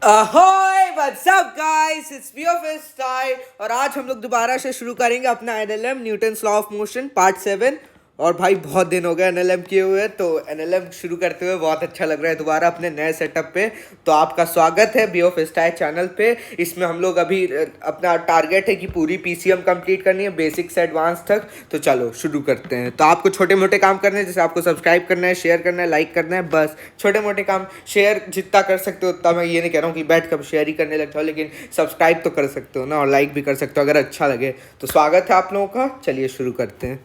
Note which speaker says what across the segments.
Speaker 1: Ahoi what's up guys, it's BOFS time. और आज हम लोग दोबारा से शुरू करेंगे अपना NLM Newton's law of motion part 7। और भाई बहुत दिन हो गए एनएलएम किए हुए, तो एनएलएम शुरू करते हुए बहुत अच्छा लग रहा है दोबारा अपने नए सेटअप पे। तो आपका स्वागत है बीओफएस टाइम चैनल पे। इसमें हम लोग अभी अपना टारगेट है कि पूरी पीसीएम कंप्लीट करनी है बेसिक से एडवांस तक। तो चलो शुरू करते हैं। तो आपको छोटे मोटे काम करने हैं, जैसे आपको सब्सक्राइब करना है, शेयर करना है, लाइक करना है, बस छोटे मोटे काम। शेयर जितना कर सकते हो उतना, मैं ये नहीं कह रहा हूँ कि बैठ कर शेयर ही करने लग जाओ, लेकिन सब्सक्राइब तो कर सकते हो ना, और लाइक भी कर सकते हो अगर अच्छा लगे। तो स्वागत है आप लोगों का। चलिए शुरू करते हैं।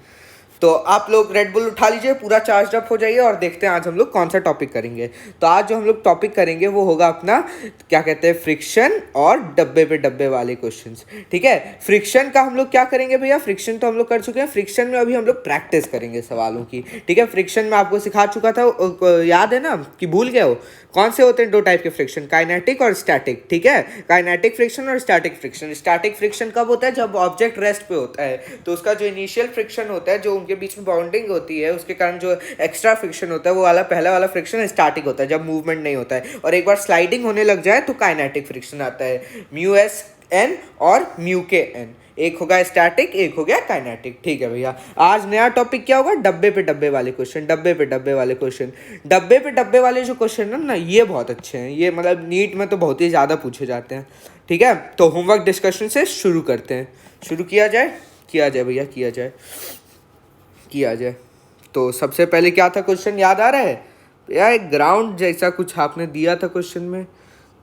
Speaker 1: तो आप लोग रेड बुल उठा लीजिए, पूरा चार्ज अप हो जाइए, और देखते हैं आज हम लोग कौन सा टॉपिक करेंगे। तो आज जो हम लोग टॉपिक करेंगे वो होगा अपना, क्या कहते हैं, फ्रिक्शन और डब्बे पे डब्बे वाले क्वेश्चंस। ठीक है, फ्रिक्शन का हम लोग क्या करेंगे भैया, फ्रिक्शन तो हम लोग कर चुके हैं, फ्रिक्शन में अभी हम लोग प्रैक्टिस करेंगे सवालों की। ठीक है, फ्रिक्शन में आपको सिखा चुका था, याद है ना कि भूल गए हो? कौन से होते हैं दो टाइप के फ्रिक्शन, काइनेटिक और स्टैटिक। ठीक है, काइनेटिक फ्रिक्शन और स्टैटिक फ्रिक्शन। स्टैटिक फ्रिक्शन कब होता है? जब ऑब्जेक्ट रेस्ट पे होता है, तो उसका जो इनिशियल फ्रिक्शन होता है, जो उनके बीच में बाउंडिंग होती है, उसके कारण जो एक्स्ट्रा फ्रिक्शन होता है, वो वाला पहला वाला फ्रिक्शन स्टैटिक होता है, जब मूवमेंट नहीं होता है। और एक बार स्लाइडिंग होने लग जाए तो काइनेटिक फ्रिक्शन आता है, म्यू एस एन और म्यू के एन। एक होगा स्टैटिक, एक हो गया काइनेटिक। ठीक है भैया, आज नया टॉपिक क्या होगा? डब्बे पे डब्बे वाले क्वेश्चन। डब्बे पे डब्बे वाले क्वेश्चन, डब्बे पे डब्बे वाले जो क्वेश्चन है ना, ये बहुत अच्छे हैं। ये मतलब नीट में तो बहुत ही ज़्यादा पूछे जाते हैं। ठीक है, तो होमवर्क डिस्कशन से शुरू करते हैं। शुरू किया जाए, किया जाए भैया, किया जाए, किया जाए। तो सबसे पहले क्या था क्वेश्चन, याद आ रहा है भैया? एक ग्राउंड जैसा कुछ आपने दिया था क्वेश्चन में,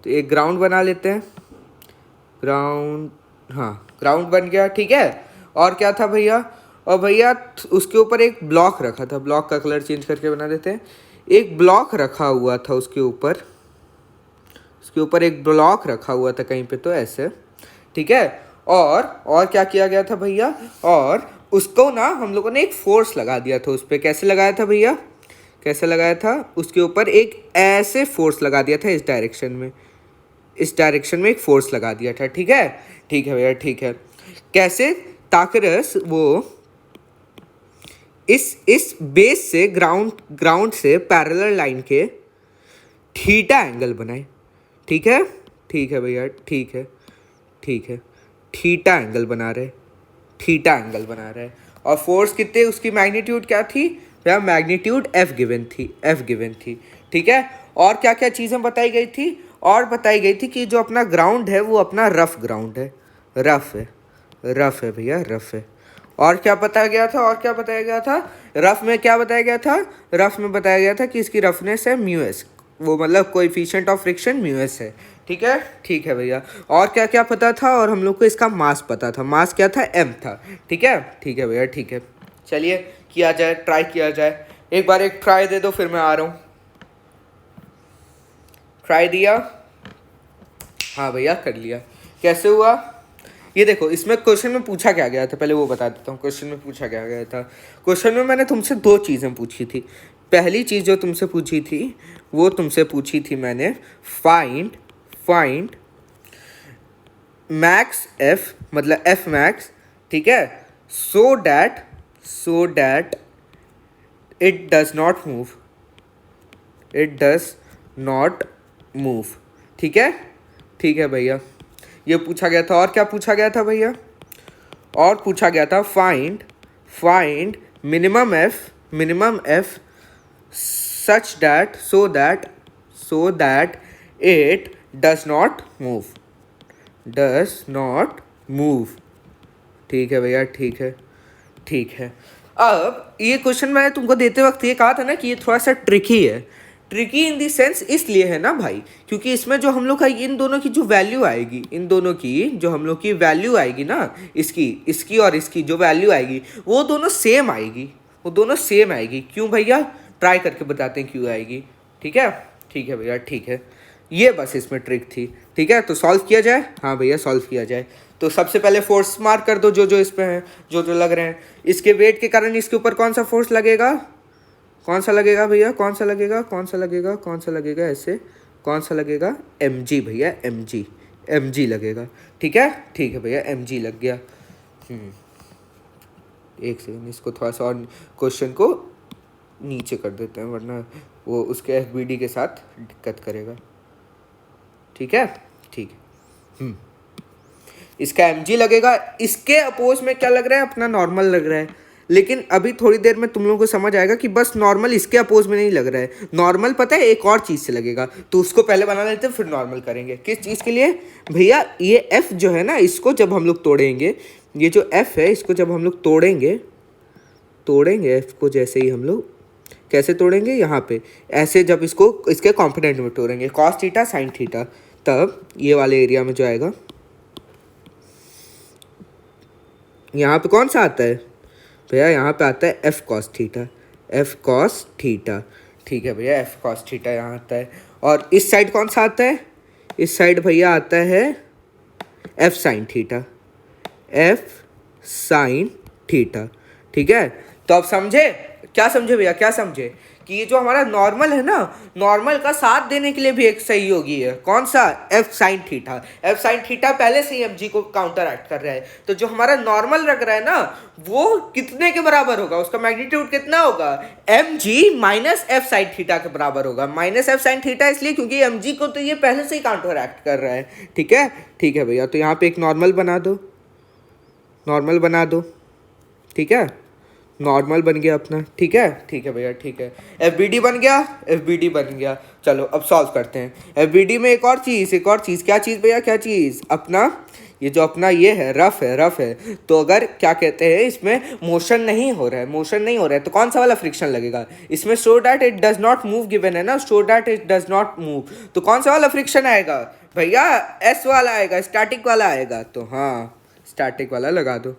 Speaker 1: तो एक ग्राउंड बना लेते हैं। ग्राउंड, हाँ ग्राउंड बन गया। ठीक है, और क्या था भैया? और भैया उसके ऊपर एक ब्लॉक रखा था, ब्लॉक का कलर चेंज करके बना देते हैं। एक ब्लॉक रखा हुआ था उसके ऊपर, उसके ऊपर एक ब्लॉक रखा हुआ था कहीं पे, तो ऐसे। ठीक है, और क्या किया गया था भैया? और उसको ना हम लोगों ने एक फोर्स लगा दिया था उस पर। कैसे लगाया था भैया, कैसे लगाया था? उसके ऊपर एक ऐसे फोर्स लगा दिया था, इस डायरेक्शन में, इस डायरेक्शन में एक फोर्स लगा दिया था। ठीक है, ठीक है भैया, ठीक है। कैसे? ताकि वो इस बेस से ग्राउंड से पैरेलल लाइन के थीटा एंगल बनाए। ठीक है, ठीक है भैया, ठीक है, ठीक है। थीटा एंगल बना रहे, थीटा एंगल बना रहे। और फोर्स कितने, उसकी मैग्नीट्यूड क्या थी भैया? मैग्नीट्यूड एफ गिवन थी, एफ गिवन थी। ठीक है, और क्या क्या चीज़ें बताई गई थी? और बताई गई थी कि जो अपना ग्राउंड है वो अपना रफ ग्राउंड है, रफ है, रफ है भैया, रफ है। और क्या बताया गया था, और क्या बताया गया था? रफ में क्या बताया गया था? रफ में बताया गया था कि इसकी रफनेस है म्यू एस, वो मतलब coefficient of friction mu S है। ठीक है, ठीक है भैया। और क्या क्या पता था? और हम लोग को इसका मास पता था, मास क्या था? एम था। ठीक है, ठीक है भैया, ठीक है। चलिए किया जाए, ट्राई किया जाए। एक बार एक ट्राई दे दो, फिर मैं आ रहा हूँ। ट्राई दिया, हाँ भैया कर लिया। कैसे हुआ ये देखो। इसमें क्वेश्चन में पूछा क्या गया था, पहले वो बता देता हूँ। क्वेश्चन में पूछा क्या गया था? क्वेश्चन में मैंने तुमसे दो चीज़ें पूछी थी। पहली चीज़ जो तुमसे पूछी थी, वो तुमसे पूछी थी मैंने, फाइंड मैक्स एफ, मतलब एफ मैक्स। ठीक है, so that it does not move, it does not move. ठीक है, ठीक है भैया, ये पूछा गया था। और क्या पूछा गया था भैया? और पूछा गया था find minimum F such that, so that it does not move. ठीक है भैया, ठीक है, ठीक है। अब ये क्वेश्चन मैंने तुमको देते वक्त ये कहा था ना कि ये थोड़ा सा ट्रिकी है। ट्रिकी इन दी सेंस इसलिए है ना भाई, क्योंकि इसमें जो हम लोग का इन दोनों की जो वैल्यू आएगी, इन दोनों की जो हम लोग की वैल्यू आएगी ना, इसकी और इसकी जो वैल्यू आएगी, वो दोनों सेम आएगी, वो दोनों सेम आएगी। क्यों भैया? ट्राई करके बताते हैं क्यों आएगी। ठीक है, ठीक है भैया, ठीक है। ये बस इसमें ट्रिक थी। ठीक है, तो सॉल्व किया जाए। हाँ भैया, सॉल्व किया जाए। तो सबसे पहले फोर्स मार्क कर दो, जो जो इस पे हैं, जो जो लग रहे हैं। इसके वेट के कारण इसके ऊपर कौन सा फोर्स लगेगा? कौन सा लगेगा भैया? कौन सा लगेगा? कौन सा लगेगा? कौन सा लगेगा? ऐसे कौन सा लगेगा? mg भैया, mg लगेगा। ठीक है, ठीक है भैया, mg लग गया। एक सेकंड, इसको थोड़ा सा और क्वेश्चन को नीचे कर देते हैं, वरना वो उसके एफबीडी के साथ दिक्कत करेगा। ठीक है, ठीक है। इसका mg लगेगा, इसके अपोज में क्या लग रहा है, अपना नॉर्मल लग रहा है। लेकिन अभी थोड़ी देर में तुम लोगों को समझ आएगा कि बस नॉर्मल इसके अपोज में नहीं लग रहा है, नॉर्मल पता है एक और चीज़ से लगेगा, तो उसको पहले बना लेते हैं फिर नॉर्मल करेंगे। किस चीज़ के लिए भैया, ये f जो है ना, इसको जब हम लोग तोड़ेंगे, ये जो f है इसको जब हम लोग तोड़ेंगे f को, जैसे ही हम लोग कैसे तोड़ेंगे, यहाँ पे ऐसे जब इसको इसके कॉम्पोनेंट में तोड़ेंगे cos थीटा sin थीटा, तब ये वाले एरिया में जो आएगा, यहाँ पे कौन सा आता है भैया, यहाँ पे आता है f cos थीटा, ठीक है भैया, f cos थीटा यहाँ आता है। और इस साइड कौन सा आता है, इस साइड भैया आता है f sin थीटा, ठीक है। तो अब समझे, क्या समझे भैया, क्या समझे कि ये जो हमारा नॉर्मल है ना, नॉर्मल का साथ देने के लिए भी एक सहयोगी है, कौन सा, f sin थीटा पहले से ही mg को काउंटर एक्ट कर रहा है। तो जो हमारा नॉर्मल लग रहा है ना, वो कितने के बराबर होगा, उसका मैग्नीट्यूड कितना होगा, mg minus f sin theta के बराबर होगा। माइनस f sin थीटा इसलिए क्योंकि mg को तो ये पहले से ही काउंटर एक्ट कर रहा है, ठीक है, ठीक है भैया। तो यहाँ पे एक नॉर्मल बना दो, ठीक है, नॉर्मल बन गया अपना, ठीक है, ठीक है भैया, ठीक है। FBD बन गया, चलो अब सॉल्व करते हैं। FBD में एक और चीज़, क्या चीज़ भैया, क्या चीज़, अपना ये जो अपना ये है रफ है, तो अगर क्या कहते हैं इसमें मोशन नहीं हो रहा है, तो कौन सा वाला फ्रिक्शन लगेगा इसमें, show that it does not move given है ना, show that it does not move, तो कौन सा वाला फ्रिक्शन आएगा भैया, S वाला आएगा, स्टैटिक वाला आएगा। तो हाँ, स्टैटिक वाला लगा दो,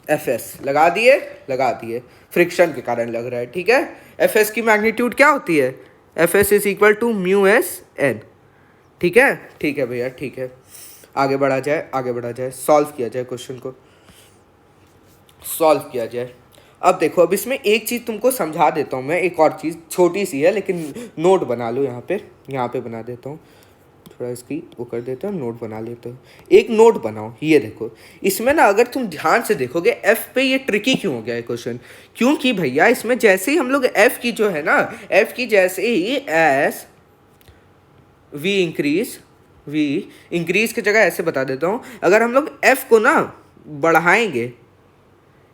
Speaker 1: FS लगा दिए, फ्रिक्शन के कारण लग रहा है, ठीक है। FS की मैग्नीट्यूड क्या होती है, FS is equal to μSn, ठीक है भैया, ठीक है। आगे बढ़ा जाए, सॉल्व किया जाए, क्वेश्चन को सॉल्व किया जाए। अब देखो, अब इसमें एक चीज़ तुमको समझा देता हूँ मैं, एक और चीज़ छोटी सी है लेकिन नोट बना लो, यहाँ पे बना देता हूँ, थोड़ा इसकी वो कर देते हो, नोट बना लेते हो, एक नोट बनाओ। ये देखो, इसमें ना अगर तुम ध्यान से देखोगे f पे ये ट्रिकी क्यों हो गया है क्वेश्चन, क्योंकि भैया इसमें जैसे ही हम लोग f की जो है ना, f की जैसे ही एस v इंक्रीज की जगह ऐसे बता देता हूँ, अगर हम लोग f को ना बढ़ाएंगे,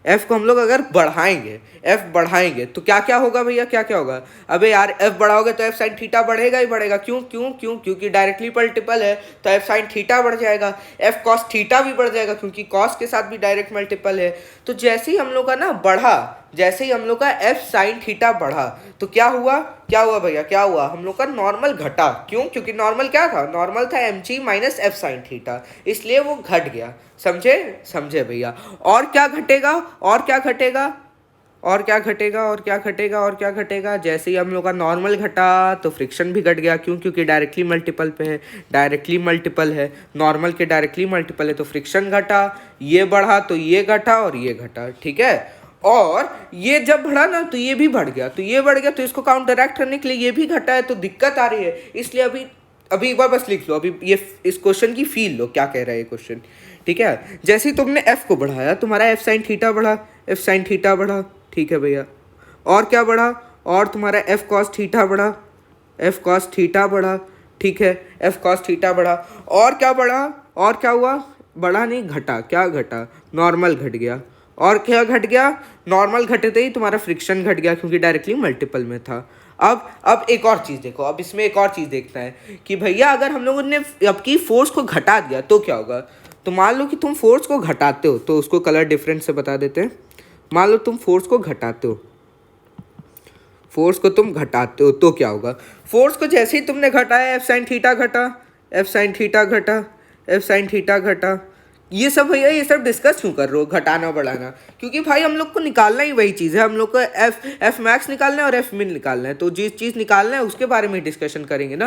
Speaker 1: f को हम लोग अगर बढ़ाएंगे तो क्या होगा भैया, क्या होगा, अबे यार f बढ़ाओगे तो f sin थीटा बढ़ेगा ही बढ़ेगा, क्यों क्योंकि डायरेक्टली मल्टीपल है तो f sin थीटा बढ़ जाएगा, f cos थीटा भी बढ़ जाएगा क्योंकि cos के साथ भी डायरेक्ट मल्टीपल है। तो जैसे ही हम लोग का ना बढ़ा, जैसे ही हम लोग का f sin थीटा बढ़ा, तो क्या हुआ भैया, क्या हुआ, हम लोग का नॉर्मल घटा, क्यों, क्योंकि नॉर्मल क्या था, नॉर्मल था mg minus f sin theta, इसलिए वो घट गया। समझे भैया। और क्या घटेगा, जैसे ही हम लोग का नॉर्मल घटा तो फ्रिक्शन भी घट गया, क्यों, क्योंकि डायरेक्टली मल्टीपल है, नॉर्मल के डायरेक्टली मल्टीपल है, तो फ्रिक्शन घटा, ये बढ़ा तो ये घटा और ये घटा, ठीक है। और ये जब बढ़ा ना तो ये भी बढ़ गया, तो इसको काउंटरैक्ट करने के लिए ये भी घटा है, तो दिक्कत आ रही है। इसलिए अभी एक बार बस लिख लो, अभी ये इस क्वेश्चन की फील लो, क्या कह रहा है ये क्वेश्चन, ठीक है। जैसे ही तुमने f को बढ़ाया, तुम्हारा f sin थीटा बढ़ा, ठीक है भैया। और क्या बढ़ा, और तुम्हारा f cos थीटा बढ़ा, ठीक है, f cos थीटा बढ़ा। और क्या बढ़ा, और क्या हुआ, बढ़ा नहीं, घटा, क्या घटा, नॉर्मल घट गया। और क्या घट गया, नॉर्मल घटते ही तुम्हारा फ्रिक्शन घट गया क्योंकि डायरेक्टली मल्टीपल में था। अब एक और चीज़ देखो, अब इसमें एक और चीज़ देखना है कि भैया अगर हम लोगों ने अब की फोर्स को घटा दिया तो क्या होगा। तो मान लो कि तुम फोर्स को घटाते हो, तो उसको कलर डिफरेंट से बता देते हैं। मान लो तुम फोर्स को घटाते हो, तो क्या होगा, फोर्स को जैसे ही तुमने घटाया, f sin थीटा घटा, ये सब भैया, ये सब डिस्कस क्यों कर रहे हो, घटाना बढ़ाना, क्योंकि भाई हम लोग को निकालना ही वही चीज़ है, हम लोग को एफ मैक्स निकालना है और एफ मिन निकालना है, तो जिस चीज़ निकालना है उसके बारे में डिस्कशन करेंगे ना।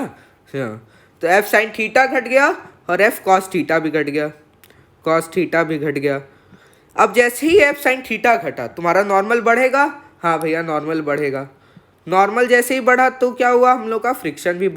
Speaker 1: हाँ, तो एफ साइन थीटा घट गया और एफ कॉस थीटा भी घट गया, अब जैसे ही एफ साइन थीटा घटा तुम्हारा नॉर्मल बढ़ेगा। हाँ भैया, नॉर्मल बढ़ेगा, नॉर्मल जैसे ही बढ़ा तो क्या हुआ, हम लोग का फ्रिक्शन भी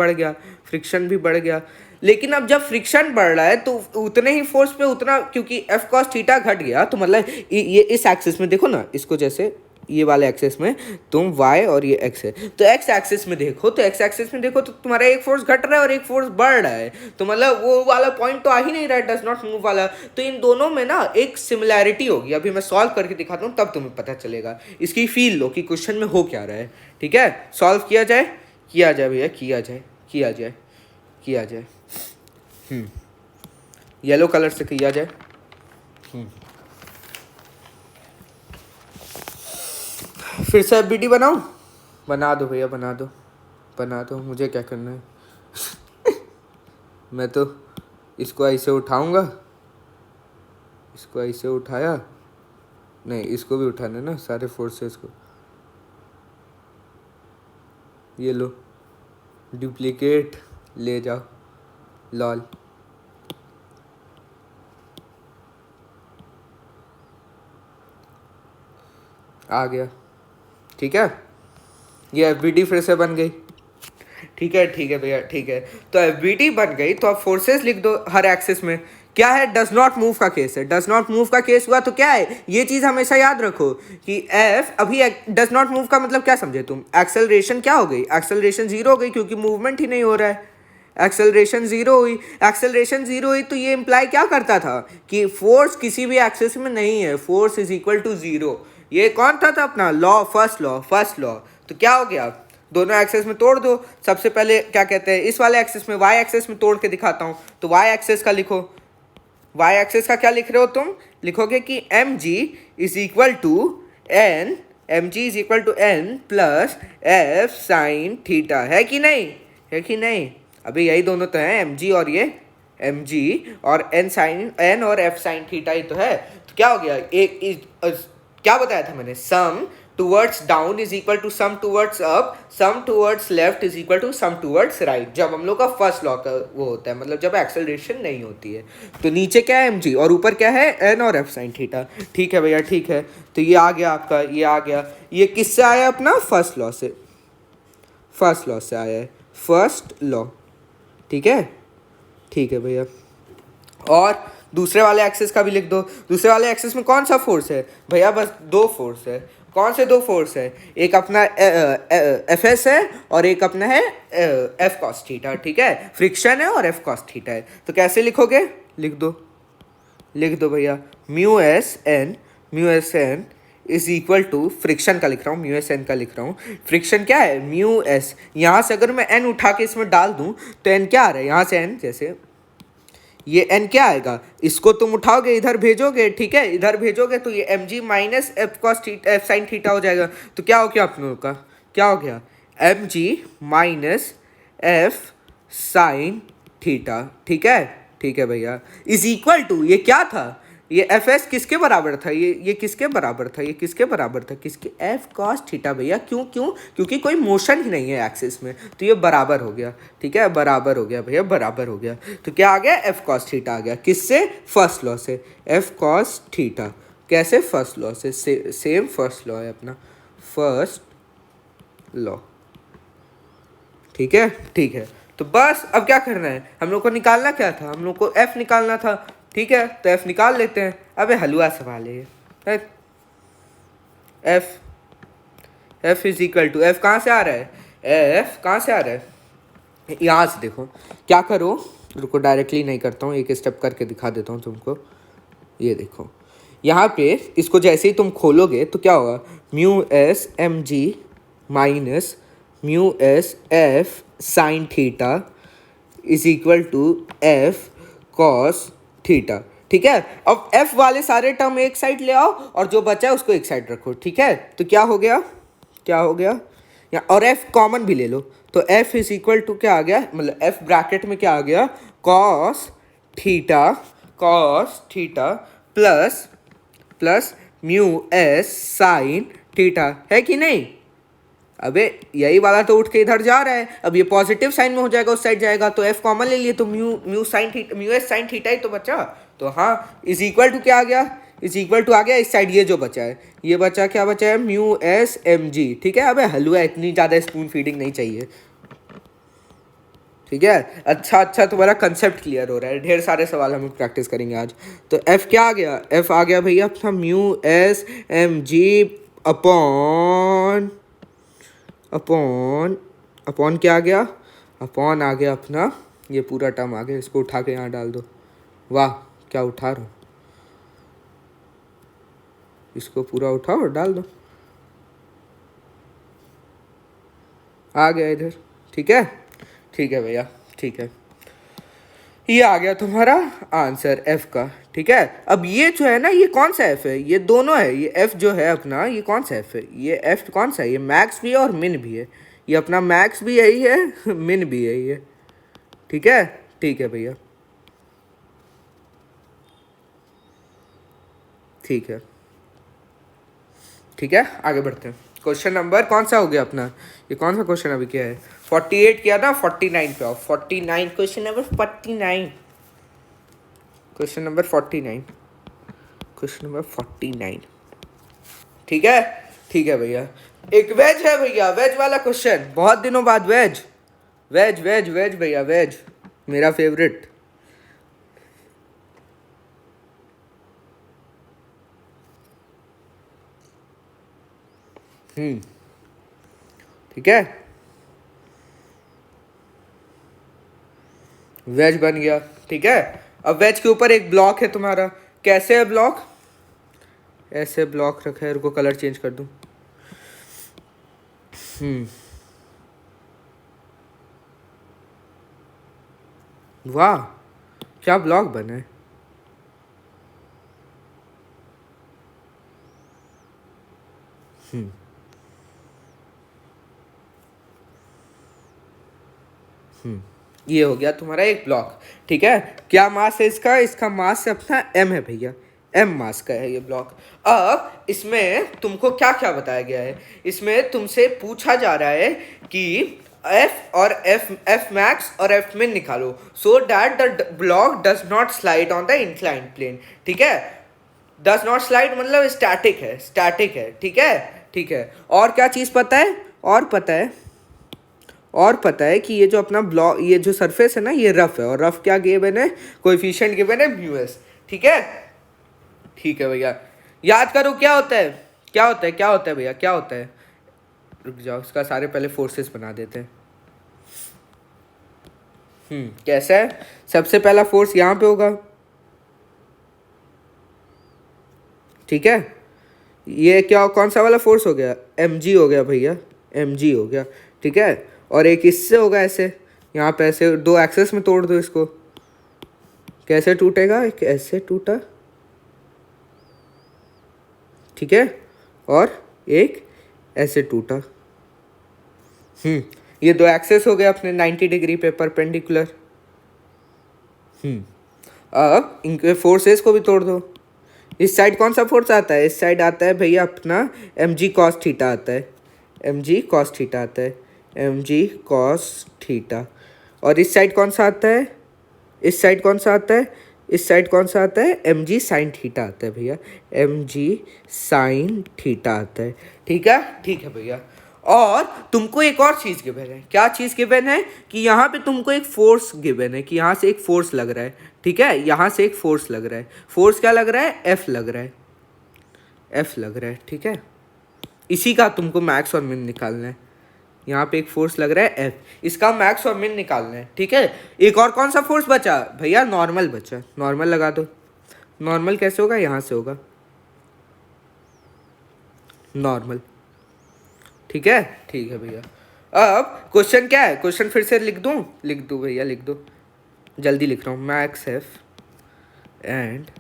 Speaker 1: बढ़ गया। लेकिन अब जब फ्रिक्शन बढ़ रहा है तो उतने ही फोर्स पे उतना, क्योंकि एफ कॉस थीटा घट गया, तो मतलब ये इस एक्सिस में देखो ना, इसको जैसे ये वाले एक्सेस में तुम y और ये x है, तो x एक्सिस में देखो, तो x एक्सिस में देखो तो तुम्हारा एक फोर्स घट रहा है और एक फोर्स बढ़ रहा है, तो मतलब वो वाला पॉइंट तो आ ही नहीं रहा है, डज नॉट मूव वाला। तो इन दोनों में ना एक सिमिलैरिटी होगी, अभी मैं सॉल्व करके दिखाता हूँ तब तुम्हें पता चलेगा। इसकी फील लो कि क्वेश्चन में हो क्या रहा है। ठीक है, सॉल्व किया जाए, किया जाए भैया, किया जाए, किया जाए, किया जाए। येलो कलर से किया जाए। फिर से एफबीटी बनाऊं? बना दो भैया, बना दो, बना दो, मुझे क्या करना है। मैं तो इसको ऐसे उठाऊंगा, इसको ऐसे उठाया, नहीं इसको भी उठाना ना, सारे फोर्सेस को। ये लो, डुप्लीकेट ले जाओ, लॉल। आ गया, ठीक है, ये एफबीटी फिर से बन गई। ठीक है, ठीक है भैया, ठीक है, तो एफबीटी बन गई, तो अब फोर्सेस लिख दो हर एक्सिस में। क्या है, डज नॉट मूव का केस है, डज नॉट मूव का केस हुआ तो क्या है, ये चीज हमेशा याद रखो कि एफ अभी डज नॉट मूव का मतलब क्या समझे तुम, एक्सेलरेशन क्या हो गई, एक्सेलरेशन जीरो हो गई क्योंकि मूवमेंट ही नहीं हो रहा है, एक्सेलरेशन जीरो हुई, एक्सेलरेशन जीरो हुई तो ये इंप्लाई क्या करता था कि फोर्स किसी भी एक्सिस में नहीं है, force is equal to zero. ये कौन था अपना law, first law, first law. तो क्या हो गया, दोनों एक्सेस में तोड़ दो। सबसे पहले क्या कहते हैं, इस वाले एक्सेस में, वाई एक्सेस में तोड़ के दिखाता हूँ, तो वाई एक्सेस का लिखो, वाई एक्सेस का क्या लिख रहे हो तुम, लिखोगे कि M G is equal to N, M G is equal to N plus F sine theta, है कि नहीं, है कि नहीं। अभी यही दोनों तो हैं, एम जी और ये एम जी और एन साइन, एन और एफ साइन थीटा ही तो है। तो क्या हो गया, एक क्या बताया था मैंने, sum towards down is equal to sum towards up, sum towards left is equal to sum towards right, जब हम लोग का फर्स्ट लॉ का वो होता है, मतलब जब एक्सेलरेशन नहीं होती है। तो नीचे क्या है एम जी और ऊपर क्या है एन और एफ साइन थीटा। ठीक है भैया, ठीक है, तो ये आ गया आपका, ये आ गया, ये किससे आया अपना, फर्स्ट लॉ से, फर्स्ट लॉ से आया है, फर्स्ट लॉ। ठीक है, ठीक है भैया, और दूसरे वाले एक्सिस का भी लिख दो। दूसरे वाले एक्सिस में कौन सा फोर्स है भैया, बस दो फोर्स है। कौन से दो फोर्स है, एक अपना एफ एस है और एक अपना है एफ कॉस थीटा। ठीक है, फ्रिक्शन है और एफ कॉस थीटा है। तो कैसे लिखोगे, लिख दो, लिख दो भैया, mu S N, mu S N is equal to, friction का लिख रहा हूँ, म्यू एस एन का लिख रहा हूँ, फ्रिक्शन क्या है म्यू एस, यहाँ से अगर मैं एन उठा के इसमें डाल दूँ तो एन क्या आ रहा है, यहाँ से एन, जैसे ये एन क्या आएगा, इसको तुम उठाओगे इधर भेजोगे, ठीक है, इधर भेजोगे तो ये M G minus F cos theta, F sine theta हो जाएगा। तो क्या हो गया आप लोगों का, क्या हो गया, M G minus F sine theta. ठीक है, ठीक है भैया, इज इक्वल टू, ये क्या था, ये एफ एस किसके बराबर था, ये किसके बराबर था, ये किसके बराबर था, किसके, एफ कॉस थीटा भैया। क्यों क्यों, क्योंकि कोई मोशन ही नहीं है एक्सिस में, तो ये बराबर हो गया। ठीक है, बराबर हो गया भैया, बराबर हो गया। तो क्या आ गया, एफ कॉस थीटा आ गया, किससे, फर्स्ट लॉ से, एफ कॉस थीटा। कैसे, फर्स्ट लॉ से, सेम फर्स्ट लॉ है अपना, फर्स्ट लॉ। ठीक है, ठीक है, तो बस अब क्या करना है, हम लोग को निकालना क्या था, हम लोग को एफ निकालना था। ठीक है, तो एफ निकाल लेते हैं। अबे हलवा सवाल है ये, F, F is equal to, F कहाँ से आ रहा है, एफ कहाँ से आ रहा है, यहाँ से देखो, क्या करो, रुको डायरेक्टली नहीं करता हूँ, एक स्टेप करके दिखा देता हूँ तुमको। ये देखो, यहाँ पे इसको जैसे ही तुम खोलोगे तो क्या होगा, mu S M G minus mu S F sine theta is equal to F cos theta. ठीक है, अब एफ वाले सारे टर्म एक साइड ले आओ और जो बचा है उसको एक साइड रखो। ठीक है, तो क्या हो गया, क्या हो गया, या और एफ कॉमन भी ले लो, तो एफ इज इक्वल टू क्या आ गया, मतलब एफ ब्रैकेट में क्या आ गया, cos theta, cos theta plus plus mu S sine theta, है कि नहीं। अबे यही वाला तो उठ के इधर जा रहा है, अब ये पॉजिटिव साइन में हो जाएगा, उस साइड जाएगा, तो एफ कॉमन ले लिए, तो mu sine theta, mu S sine theta ही तो बचा। तो हाँ, इज इक्वल टू क्या आ गया, इज इक्वल टू आ गया, इस साइड ये जो बचा है, ये बचा, क्या बचा है, म्यू एस एम जी। ठीक है, अबे हलवा इतनी ज़्यादा स्पून फीडिंग नहीं चाहिए। ठीक है, अच्छा अच्छा, तुम्हारा कंसेप्ट क्लियर हो रहा है, ढेर सारे सवाल हम प्रैक्टिस करेंगे आज। तो एफ क्या आ गया, एफ आ गया भैया अपना mu S M G upon upon upon क्या आ गया, अपॉन आ गया अपना ये पूरा टर्म आ गया, इसको उठा के यहाँ डाल दो। वाह क्या उठा रहा हूँ, इसको पूरा उठाओ और डाल दो, आ गया इधर। ठीक है, ठीक है भैया, ठीक है, ये आ गया तुम्हारा आंसर एफ का। ठीक है, अब ये जो है ना, ये कौन सा एफ है, ये दोनों है, ये एफ जो है अपना, ये कौन सा एफ है, ये एफ कौन सा है, ये मैक्स भी है और मिन भी है, ये अपना मैक्स भी यही है मिन भी यही है। ठीक है, ठीक है भैया, ठीक है, ठीक है, आगे बढ़ते हैं। क्वेश्चन नंबर कौन सा हो गया अपना, ये कौन सा क्वेश्चन अभी क्या है, 48 किया ना, 49 पे आओ, 49 question number 49, question number 49, question number 49। ठीक है, ठीक है भैया, एक वेज है भैया, वेज वाला क्वेश्चन, बहुत दिनों बाद वेज वेज वेज वेज भैया, वेज मेरा फेवरेट। ठीक है, वेज बन गया। ठीक है, अब वेज के ऊपर एक ब्लॉक है तुम्हारा, कैसे है ब्लॉक, ऐसे ब्लॉक रखा है, रुको कलर चेंज कर दूं। वाह क्या ब्लॉक बना है, ये हो गया तुम्हारा एक ब्लॉक। ठीक है, क्या मास है इसका, इसका मास है अपना एम है भैया, एम मास का है ये ब्लॉक। अब इसमें तुमको क्या क्या बताया गया है, इसमें तुमसे पूछा जा रहा है कि एफ और एफ मैक्स और एफ मिन निकालो, so that the block does not slide on the inclined plane. ठीक है, डज नॉट स्लाइड मतलब स्टैटिक है, स्टैटिक है। ठीक है, ठीक है, और क्या चीज़ पता है, और पता है, और पता है कि ये जो अपना ब्लॉक, ये जो सरफेस है ना, ये रफ है, और रफ क्या गिवन है, कोएफिशिएंट गिवन है म्यू एस। ठीक है, ठीक है भैया, याद करो क्या होता है, क्या होता है, क्या होता है भैया, क्या होता है, रुक जाओ इसका सारे पहले फोर्सेस बना देते हैं। कैसा है, सबसे पहला फोर्स यहाँ पे होगा। ठीक है, ये क्या कौन सा वाला फोर्स हो गया, एम जी हो गया भैया, एम जी हो गया। ठीक है, और एक इससे होगा ऐसे, यहाँ पे ऐसे दो एक्सेस में तोड़ दो इसको, कैसे टूटेगा, एक ऐसे टूटा। ठीक है, और एक ऐसे टूटा। ये दो एक्सेस हो गए अपने 90 डिग्री पे परपेंडिकुलर। अब इनके फोर्सेस को भी तोड़ दो, इस साइड कौन सा फोर्स आता है, इस साइड आता है भैया अपना एम जी कॉस थीटा आता है, एम जी कॉस थीटा आता है, एम जी कॉस थीटा। और इस साइड कौन सा आता है, इस साइड कौन सा आता है, इस साइड कौन सा आता है, एम जी साइन थीटा आता है भैया, एम जी साइन थीटा आता है। ठीक है, ठीक है भैया, और तुमको एक और चीज़ गिवन है, क्या चीज़ गिवन है, कि यहाँ पे तुमको एक फोर्स गिवन है, कि यहाँ से एक फोर्स लग रहा है। ठीक है, यहाँ से एक फोर्स लग रहा है, फोर्स क्या लग रहा है, एफ लग रहा है, एफ लग रहा है। ठीक है, इसी का तुमको मैक्स और मिन निकालना है, यहाँ पे एक फोर्स लग रहा है एफ, इसका मैक्स और मिन निकालना है। ठीक है, एक और कौन सा फोर्स बचा भैया, नॉर्मल बचा, नॉर्मल लगा दो। नॉर्मल कैसे होगा, यहाँ से होगा नॉर्मल। ठीक है, ठीक है भैया, अब क्वेश्चन क्या है, क्वेश्चन फिर से लिख दूं, लिख दो भैया, लिख दो, जल्दी लिख रहा हूँ, मैक्स एफ एंड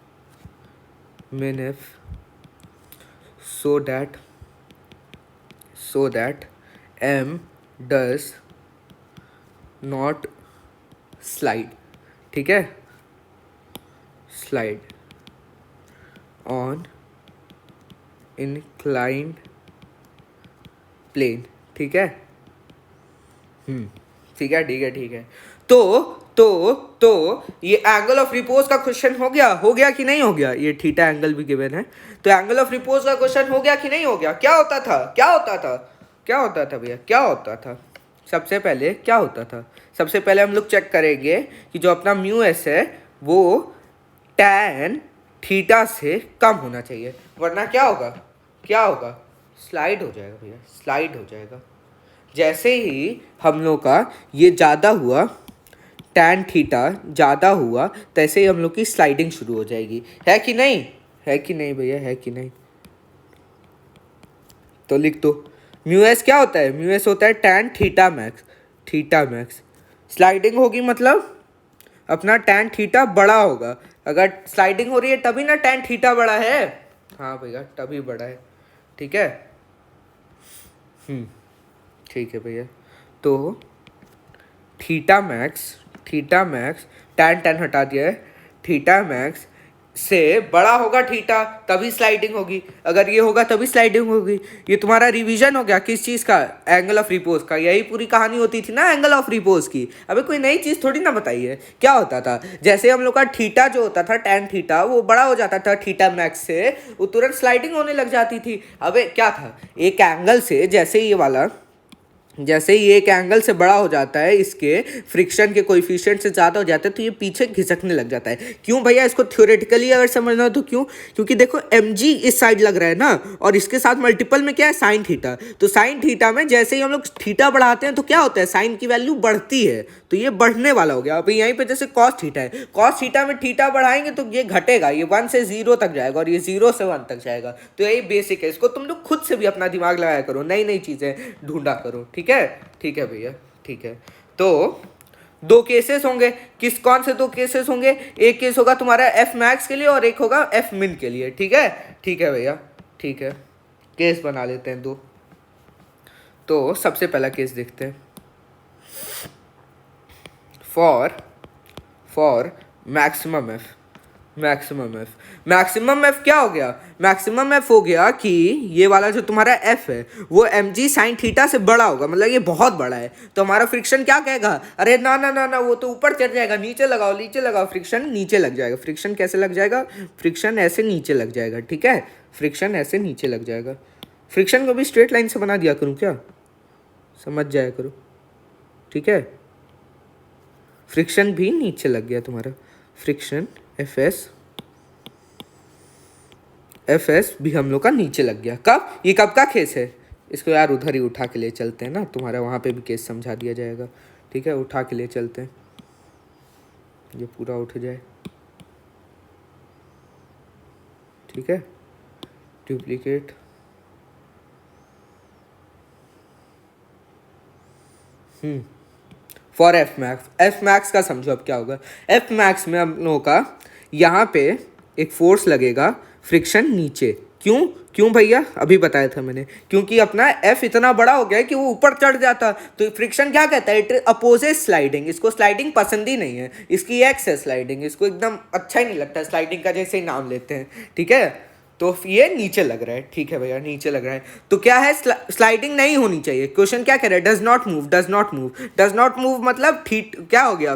Speaker 1: मिन F so that m does not slide। ठीक है, slide on inclined plane। ठीक है, ठीक है, ठीक है, ठीक है, तो ये एंगल ऑफ रिपोज का क्वेश्चन हो गया, हो गया कि नहीं हो गया, ये थीटा एंगल भी गिवन है, तो एंगल ऑफ रिपोज का क्वेश्चन हो गया कि नहीं हो गया, क्या होता था, क्या होता था, क्या होता था भैया, क्या होता था, सबसे पहले क्या होता था, सबसे पहले हम लोग चेक करेंगे कि जो अपना म्यू एस है वो टैन थीटा से कम होना चाहिए, वरना क्या होगा, क्या होगा, स्लाइड हो जाएगा भैया, स्लाइड हो जाएगा। जैसे ही हम लोग का ये ज़्यादा हुआ, tan थीटा ज़्यादा हुआ, तैसे ही हम लोग की स्लाइडिंग शुरू हो जाएगी। है कि नहीं? है कि नहीं भैया? है कि नहीं? तो लिख दो। म्यू एस क्या होता है? म्यू एस होता है tan theta max. Theta max sliding होगी मतलब अपना tan थीटा बड़ा होगा। अगर स्लाइडिंग हो रही है तभी ना tan थीटा बड़ा है। हाँ भैया, तभी बड़ा है। ठीक है। ठीक है भैया। तो थीटा मैक्स tan tan हटा दिया है, थीटा मैक्स से बड़ा होगा थीटा, तभी स्लाइडिंग होगी। अगर ये होगा तभी स्लाइडिंग होगी। ये तुम्हारा रिवीजन हो गया किस चीज़ का? एंगल ऑफ रिपोज का। यही पूरी कहानी होती थी ना एंगल ऑफ रिपोज की। अबे कोई नई चीज़ थोड़ी ना बताई है। क्या होता था, जैसे हम लोग का थीटा जो होता था tan थीटा, वो बड़ा हो जाता था थीटा मैक्स से, वो तुरंत स्लाइडिंग होने लग जाती थी। अबे क्या था, एक एंगल से जैसे ये वाला, जैसे ही एक एंगल से बड़ा हो जाता है, इसके फ्रिक्शन के कोएफिशिएंट से ज़्यादा हो जाता है, तो ये पीछे खिसकने लग जाता है। क्यों भैया? इसको थ्योरेटिकली अगर समझना हो तो क्यों? क्योंकि देखो mg इस साइड लग रहा है ना, और इसके साथ मल्टीपल में क्या है? Sine theta. तो साइन थीटा में जैसे ही हम लोग थीटा बढ़ाते हैं तो क्या होता है? साइन की वैल्यू बढ़ती है, तो ये बढ़ने वाला हो गया। अभी यहीं पे जैसे कॉस थीटा है, कॉस थीटा में थीटा बढ़ाएंगे तो ये घटेगा, ये 1 से 0 तक जाएगा और ये 0 से 1 तक जाएगा। तो यही बेसिक है। इसको तुम लोग खुद से भी अपना दिमाग लगाया करो, नई नई चीज़ें ढूंढा करो। ठीक है? ठीक है भैया, ठीक है। तो दो केसेस होंगे। कौन से दो केसेस होंगे? एक केस होगा तुम्हारा एफ मैक्स के लिए और एक होगा एफ मिन के लिए। ठीक है? ठीक है भैया, ठीक है। केस बना लेते हैं दो। तो सबसे पहला केस देखते हैं। For maximum F, maximum F क्या हो गया? मैक्सिमम एफ हो गया कि ये वाला जो तुम्हारा एफ है वो एम जी साइन थीटा से बड़ा होगा, मतलब ये बहुत बड़ा है। तो हमारा फ्रिक्शन क्या कहेगा? अरे ना ना ना ना, वो तो ऊपर चढ़ जाएगा, नीचे लगाओ नीचे लगाओ। फ्रिक्शन नीचे लग जाएगा। फ्रिक्शन कैसे लग जाएगा? फ्रिक्शन ऐसे नीचे लग जाएगा। ठीक है? फ्रिक्शन ऐसे नीचे लग जाएगा। फ्रिक्शन को भी स्ट्रेट लाइन से बना दिया करूँ क्या? समझ जाया करो। ठीक है? फ्रिक्शन भी नीचे लग गया तुम्हारा। फ्रिक्शन एफ एस भी हम लोग का नीचे लग गया। कब? ये कब का केस है? इसको यार उधर ही उठा के ले चलते हैं ना, तुम्हारा वहाँ पे भी केस समझा दिया जाएगा। ठीक है? उठा के ले चलते हैं, ये पूरा उठ जाए। ठीक है? डुप्लीकेट। फॉर एफ मैक्स का समझो अब क्या होगा। एफ मैक्स में हम लोगों का यहाँ पे एक फोर्स लगेगा, फ्रिक्शन नीचे। क्यों भैया? अभी बताया था मैंने, क्योंकि अपना एफ इतना बड़ा हो गया है कि वो ऊपर चढ़ जाता। तो फ्रिक्शन क्या कहता है? It opposes sliding. इसको स्लाइडिंग पसंद ही नहीं है, इसकी एक्स है स्लाइडिंग। इसको एकदम अच्छा ही नहीं लगता स्लाइडिंग का, जैसे ही नाम लेते हैं। ठीक है? तो ये नीचे लग रहा है। ठीक है भैया, नीचे लग रहा है। तो क्या है? स्लाइडिंग नहीं होनी चाहिए। क्वेश्चन क्या कह रहा है? Does not move, does not move, does not move मतलब क्या हो गया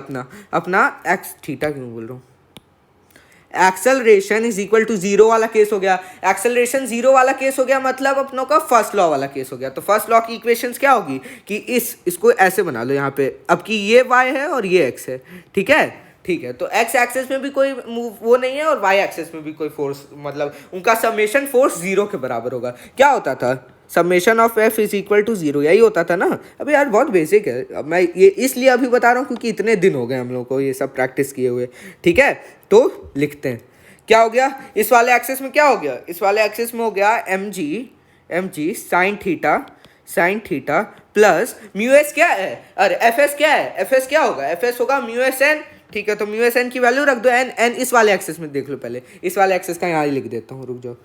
Speaker 1: अपना एक्स थीटा क्यों बोल रहा हूँ, एक्सेलरेशन इज इक्वल टू 0 वाला केस हो गया। एक्सेलरेशन 0 वाला केस हो गया मतलब अपनों का फर्स्ट लॉ वाला केस हो गया। तो फर्स्ट लॉ की इक्वेशंस क्या होगी कि इसको ऐसे बना लो यहाँ पे, अब कि ये y है और ये x है। ठीक है? ठीक है। तो x एक्सेस में भी कोई मूव वो नहीं है और y एक्सेस में भी कोई फोर्स, मतलब उनका समेशन फोर्स 0 के बराबर होगा। क्या होता था? Summation of F is equal to 0, यही होता था ना। अभी यार बहुत बेसिक है। अब मैं ये इसलिए अभी बता रहा हूँ क्योंकि इतने दिन हो गए हम लोग को ये सब प्रैक्टिस किए हुए। ठीक है? तो लिखते हैं क्या हो गया। इस वाले एक्सेस में क्या हो गया? इस वाले एक्सेस में हो गया M G sine theta plus mu S क्या है? अरे एफ एस क्या है? एफ एस क्या होगा? एफ एस होगा म्यू एस एन। ठीक है? तो म्यू एस एन की वैल्यू रख दो। एन इस वाले एक्सेस में देख लो पहले। इस वाले एक्सेस का यहाँ ही लिख देता हूँ, रुक जाओ,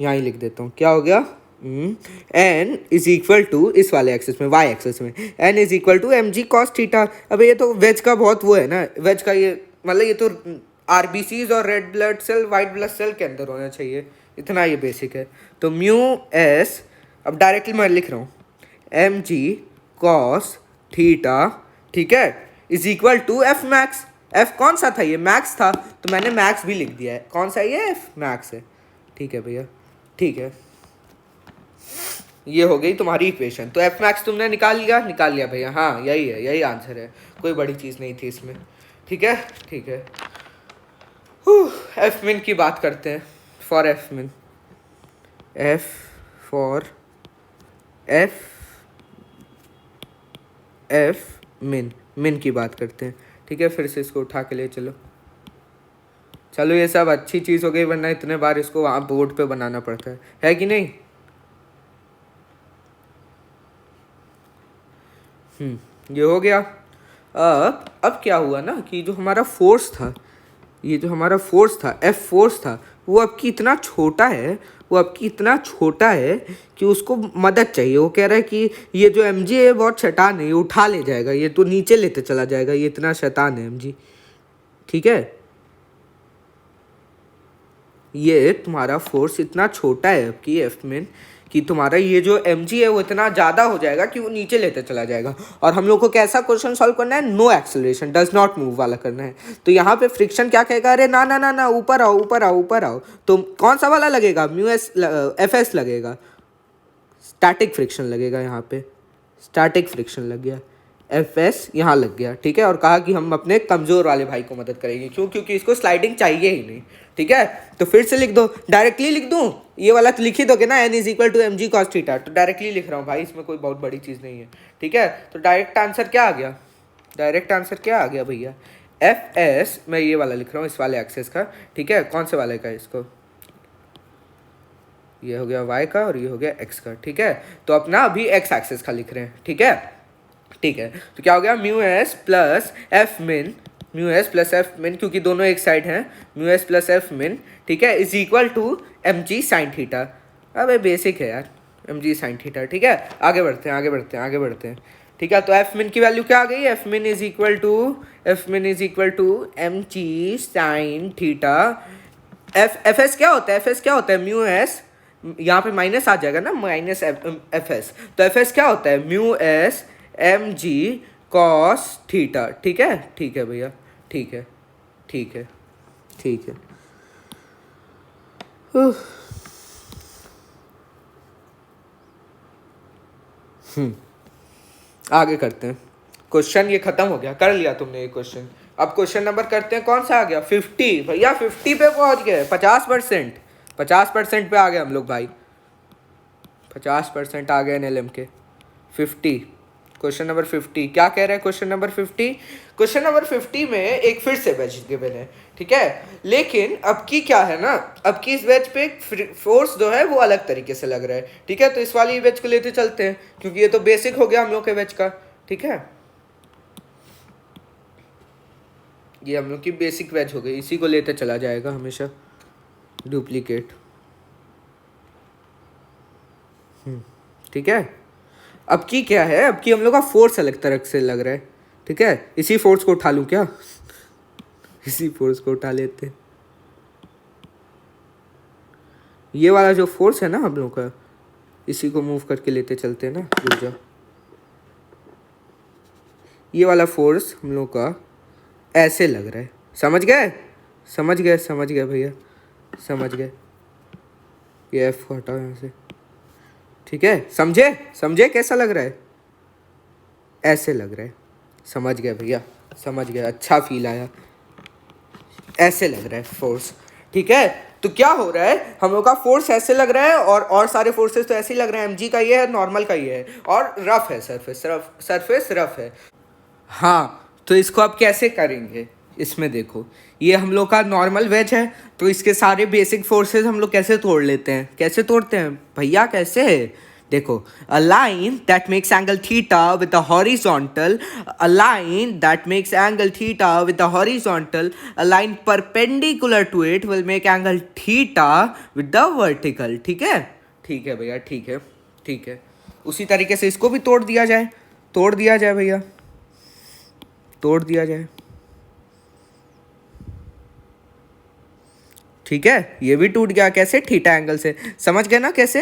Speaker 1: यहाँ ही लिख देता हूँ। क्या हो गया? एन इज इक्वल टू इस वाले एक्सेस में, वाई एक्सेस में, N is equal to M G cos theta. अब ये तो वेज का बहुत वो है ना, वेज का ये मतलब ये तो आरबीसीज और red blood cell white blood cell के अंदर होना चाहिए, इतना ये बेसिक है। तो म्यू एस, अब डायरेक्टली मैं लिख रहा हूँ, एम जी कॉस थीटा, ठीक है, is equal to F max. F कौन सा था? ये मैक्स था, तो मैंने मैक्स भी लिख दिया है। कौन सा? ये एफ मैक्स है। ठीक है भैया, ठीक है, ये हो गई तुम्हारी इक्वेशन। तो एफ मैक्स तुमने निकाल लिया भैया। हाँ यही है, यही आंसर है, कोई बड़ी चीज़ नहीं थी इसमें। ठीक है? ठीक है। एफ मिन की बात करते हैं। फॉर एफ मिन, एफ फॉर एफ एफ मिन की बात करते हैं, ठीक है। फिर से इसको उठा के ले चलो। चलो ये सब अच्छी चीज़ हो गई, वरना इतने बार इसको वहाँ बोर्ड पे बनाना पड़ता है कि नहीं। ये हो गया। अब क्या हुआ ना कि जो हमारा फोर्स था, ये जो हमारा फोर्स था, एफ फोर्स था, वो अब की इतना छोटा है, वो अब की इतना छोटा है कि उसको मदद चाहिए। वो कह रहा है कि ये जो एम जी है बहुत शैतान है, ये उठा ले जाएगा, ये तो नीचे लेते चला जाएगा, ये इतना शैतान है एम जी, ठीक है। ये तुम्हारा फोर्स इतना छोटा है अब की एफ में कि तुम्हारा ये जो एम जी है वो इतना ज़्यादा हो जाएगा कि वो नीचे लेते चला जाएगा। और हम लोग को कैसा क्वेश्चन सॉल्व करना है, no acceleration, does not move वाला करना है। तो यहाँ पे फ्रिक्शन क्या कहेगा, अरे ना ना ना ना, ऊपर आओ ऊपर आओ ऊपर आओ। तो कौन सा वाला लगेगा, म्यू एस एफ एस लगेगा, स्टैटिक फ्रिक्शन लगेगा। यहाँ पे स्टैटिक फ्रिक्शन लग गया, एफ एस यहाँ लग गया, ठीक है। और कहा कि हम अपने कमज़ोर वाले भाई को मदद करेंगे, क्यों, क्योंकि इसको स्लाइडिंग चाहिए ही नहीं, ठीक है। तो फिर से लिख दो, डायरेक्टली लिख दूँ, ये वाला तो लिख ही दोगे ना, N is equal to M G cos theta. तो डायरेक्टली लिख रहा हूँ भाई, इसमें कोई बहुत बड़ी चीज़ नहीं है, ठीक है। तो डायरेक्ट आंसर क्या आ गया, डायरेक्ट आंसर क्या आ गया भैया, एफ एस, मैं ये वाला लिख रहा हूँ इस वाले एक्सेस का, ठीक है। कौन से वाले का, इसको, ये हो गया y का और ये हो गया x का, ठीक है। तो अपना अभी x एक्सेस का लिख रहे हैं, ठीक है, ठीक है। तो क्या हो गया, म्यू एस प्लस एफ मिन, म्यू एस प्लस एफ मिन, क्योंकि दोनों एक साइड हैं, mu S plus F min, ठीक है, is equal to M G sine theta. अब ये बेसिक है यार, एम जी साइन थीटा, ठीक है। आगे बढ़ते हैं आगे बढ़ते हैं आगे बढ़ते हैं, ठीक है। तो एफ मिन की वैल्यू क्या आ गई, F min is equal to M G sine theta. F S क्या होता है, एफ एस क्या होता है, म्यू एस, यहाँ पे माइनस आ जाएगा ना, माइनस एफ एस। तो एफ एस क्या होता है, mu S M G cos theta, ठीक है, ठीक है भैया, ठीक है, ठीक है, ठीक है। आगे करते हैं क्वेश्चन, ये खत्म हो गया, कर लिया तुमने ये क्वेश्चन। अब क्वेश्चन नंबर करते हैं, कौन सा आ गया, 50 भैया, 50 पे पहुंच गए, 50%, 50% पे आ गए हम लोग भाई, 50% आ गए एनएलएम के। 50, क्वेश्चन नंबर 50 क्या कह रहे हैं, क्वेश्चन नंबर 50, क्वेश्चन नंबर 50 में एक फिर से वेज गिवन है, ठीक है। लेकिन अब की क्या है ना, अब की इस वेज पे फोर्स जो है वो अलग तरीके से लग रहा है, ठीक है। तो इस वाली वेज को लेते चलते हैं, क्योंकि ये तो बेसिक हो गया हम लोग के वेज का, ठीक है। ये हम लोग की बेसिक वेज हो गई, इसी को लेते चला जाएगा हमेशा, डुप्लीकेट, ठीक है। अब की क्या है, अब की हम लोग का फोर्स अलग तरह से लग रहा है, ठीक है। इसी फोर्स को उठा लूँ क्या, इसी फोर्स को उठा लेते हैं। ये वाला जो फोर्स है ना हम लोग का, इसी को मूव करके लेते चलते हैं ना, रुक जाओ। ये वाला फोर्स हम लोग का ऐसे लग रहा है, समझ गए, समझ गए, समझ गए भैया, समझ गए। ये एफ को हटाओ यहाँ से, ठीक है, समझे, समझे कैसा लग रहा है, ऐसे लग रहा है, समझ गए भैया, समझ गए, अच्छा फील आया, ऐसे लग रहा है फोर्स, ठीक है। तो क्या हो रहा है, हम लोग का फोर्स ऐसे लग रहा है, और सारे फोर्सेस तो ऐसे ही लग रहे हैं, एमजी का ये है, नॉर्मल का ये है, और रफ है सरफेस, सरफेस रफ है। हाँ, तो इसको अब कैसे करेंगे, इसमें देखो, ये हम लोग का नॉर्मल वेज है, तो इसके सारे बेसिक फोर्सेस हम लोग कैसे तोड़ लेते हैं, कैसे तोड़ते हैं भैया, कैसे, देखो, a line that makes angle theta with the horizontal, a line that makes angle theta with the horizontal, a line perpendicular to it will make angle theta with the vertical, ठीक है, ठीक है भैया, ठीक है, ठीक है। उसी तरीके से इसको भी तोड़ दिया जाए, तोड़ दिया जाए भैया, तोड़ दिया जाए, ठीक है। ये भी टूट गया, कैसे, थीटा एंगल से, समझ गए ना कैसे,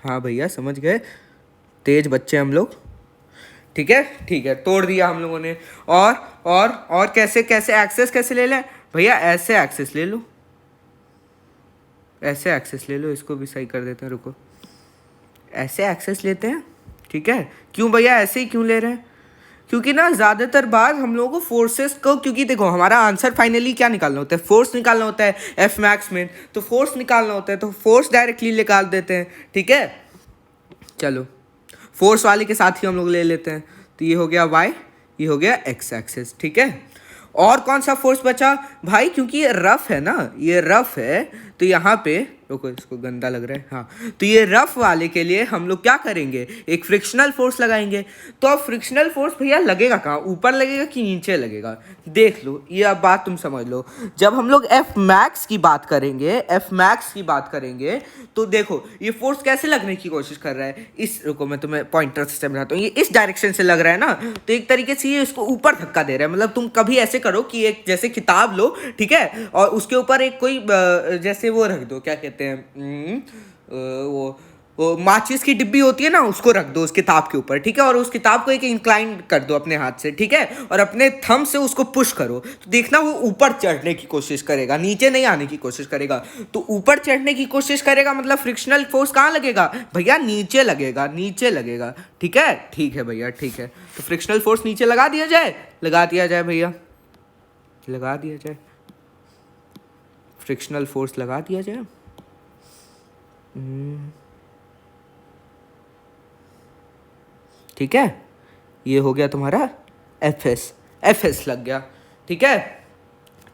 Speaker 1: हाँ भैया समझ गए, तेज बच्चे हम लोग, ठीक है, ठीक है, तोड़ दिया हम लोगों ने। और कैसे, कैसे एक्सेस कैसे ले लें भैया, ऐसे एक्सेस ले लो, ऐसे एक्सेस ले लो, इसको भी सही कर देते हैं, रुको, ऐसे एक्सेस लेते हैं, ठीक है। क्यों भैया ऐसे ही क्यों ले रहे हैं, क्योंकि ना ज़्यादातर बार हम लोगों को फोर्सेस को, क्योंकि देखो हमारा आंसर फाइनली क्या निकालना होता है, फोर्स निकालना होता है, एफ मैक्स में, तो फोर्स निकालना होता है, तो फोर्स डायरेक्टली निकाल देते हैं, ठीक है। चलो, फोर्स वाले के साथ ही हम लोग ले लेते हैं। तो ये हो गया y, ये हो गया x एक्सिस, ठीक है। और कौन सा फोर्स बचा भाई, क्योंकि ये रफ है ना, ये रफ है, तो यहाँ पे रुको, इसको गंदा लग रहा है, हाँ, तो ये रफ वाले के लिए हम लोग क्या करेंगे, एक फ्रिक्शनल फोर्स लगाएंगे। तो अब फ्रिक्शनल फोर्स भैया लगेगा कहाँ, ऊपर लगेगा कि नीचे लगेगा, देख लो, ये अब बात तुम समझ लो। जब हम लोग एफ मैक्स की बात करेंगे, एफ मैक्स की बात करेंगे, तो देखो ये फोर्स कैसे लगने की कोशिश कर रहा है, इस, रुको मैं तुम्हें पॉइंटर से समझाता हूँ, ये इस डायरेक्शन से लग रहा है ना, तो एक तरीके से ये इसको ऊपर धक्का दे रहा है। मतलब तुम कभी ऐसे करो कि एक जैसे किताब लो, ठीक है, और उसके ऊपर एक कोई जैसे वो रख दो, क्या कहते हैं, वो माचिस की डिब्बी होती है ना, उसको रख दो उस किताब के ऊपर, ठीक है, और उस किताब को एक इंक्लाइन कर दो अपने हाथ से, ठीक है, और अपने थंब से उसको पुश करो, तो देखना वो ऊपर चढ़ने की कोशिश करेगा, नीचे नहीं आने की कोशिश करेगा। तो ऊपर चढ़ने की कोशिश करेगा मतलब फ्रिक्शनल फोर्स कहाँ लगेगा भैया, नीचे लगेगा, नीचे लगेगा, ठीक है, ठीक है भैया, ठीक है। तो फ्रिक्शनल फोर्स नीचे लगा दिया जाए, लगा दिया जाए भैया, लगा दिया जाए, फ्रिक्शनल फोर्स लगा दिया जाए। ठीक है, ये हो गया तुम्हारा एफ एस लग गया, ठीक है,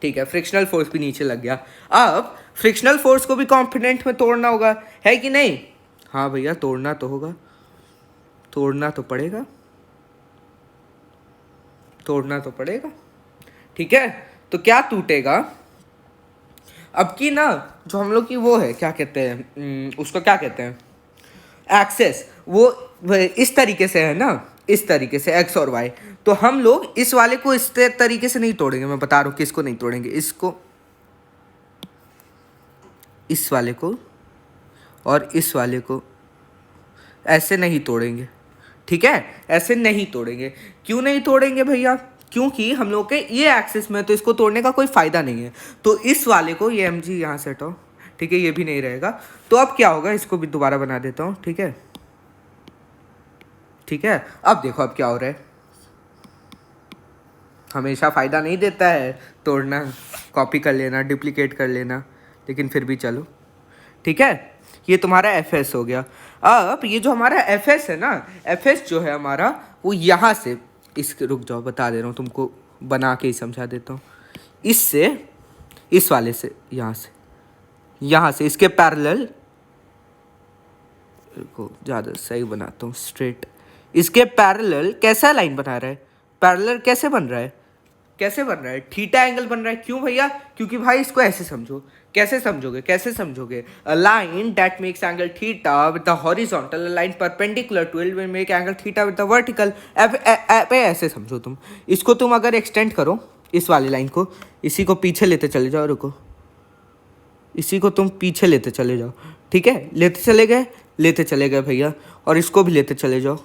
Speaker 1: ठीक है, फ्रिक्शनल फोर्स भी नीचे लग गया। अब फ्रिक्शनल फोर्स को भी कॉम्पोनेंट में तोड़ना होगा, है कि नहीं, हाँ भैया तोड़ना तो होगा, तोड़ना तो पड़ेगा, तोड़ना तो पड़ेगा, ठीक है। तो क्या टूटेगा अब की ना, जो हम लोग की वो है, क्या कहते हैं उसको, क्या कहते हैं, एक्सेस, वो इस तरीके से है ना, इस तरीके से एक्स और वाई, तो हम लोग इस वाले को इस तरीके से नहीं तोड़ेंगे, मैं बता रहा हूँ किसको नहीं तोड़ेंगे, इसको, इस वाले को और इस वाले को ऐसे नहीं तोड़ेंगे, ठीक है, ऐसे नहीं तोड़ेंगे। क्यों नहीं तोड़ेंगे भैया, क्योंकि हम लोग के ये एक्सिस में तो इसको तोड़ने का कोई फ़ायदा नहीं है। तो इस वाले को, ये mg यहाँ से हटाओ, ठीक है, ये भी नहीं रहेगा। तो अब क्या होगा, इसको भी दोबारा बना देता हूँ, ठीक है, ठीक है। अब देखो अब क्या हो रहा है, हमेशा फ़ायदा नहीं देता है तोड़ना, कॉपी कर लेना, डुप्लीकेट कर लेना, लेकिन फिर भी चलो, ठीक है। ये तुम्हारा एफ एस हो गया। अब ये जो हमारा एफ एस है ना, एफ एस जो है हमारा, वो यहाँ से, इसके, रुक जाओ बता दे रहा हूँ तुमको, बना के ही समझा देता हूँ, इससे, इस वाले से, यहाँ से इसके पैरेलल को ज़्यादा सही बनाता हूँ, स्ट्रेट, इसके पैरेलल कैसा लाइन बना रहा है, पैरेलल कैसे बन रहा है, कैसे बन रहा है, थीटा एंगल बन रहा है। क्यों भैया, क्योंकि भाई इसको ऐसे समझो, कैसे समझोगे, कैसे समझोगे, a line that makes angle theta with the horizontal, a line perpendicular to it will make angle theta with the vertical. ऐसे समझो तुम इसको, तुम अगर एक्सटेंड करो इस वाली लाइन को, इसी को पीछे लेते चले जाओ, रुको, इसी को तुम पीछे लेते चले जाओ, ठीक है, लेते चले गए भैया, और इसको भी लेते चले जाओ,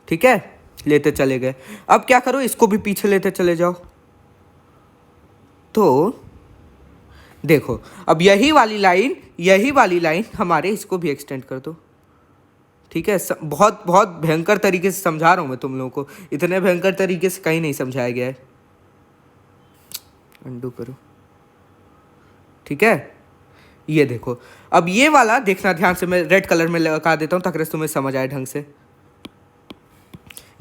Speaker 1: ठीक है, लेते चले गए। अब क्या करो, इसको भी पीछे लेते चले जाओ। तो देखो अब यही वाली लाइन हमारे, इसको भी एक्सटेंड कर दो, ठीक है। बहुत बहुत भयंकर तरीके से समझा रहा हूँ मैं तुम लोगों को, इतने भयंकर तरीके से कहीं नहीं समझाया गया है। अंडू करो, ठीक है। ये देखो, अब ये वाला देखना ध्यान से, मैं रेड कलर में लगा देता हूँ ताकि तुम्हें समझ आए ढंग से।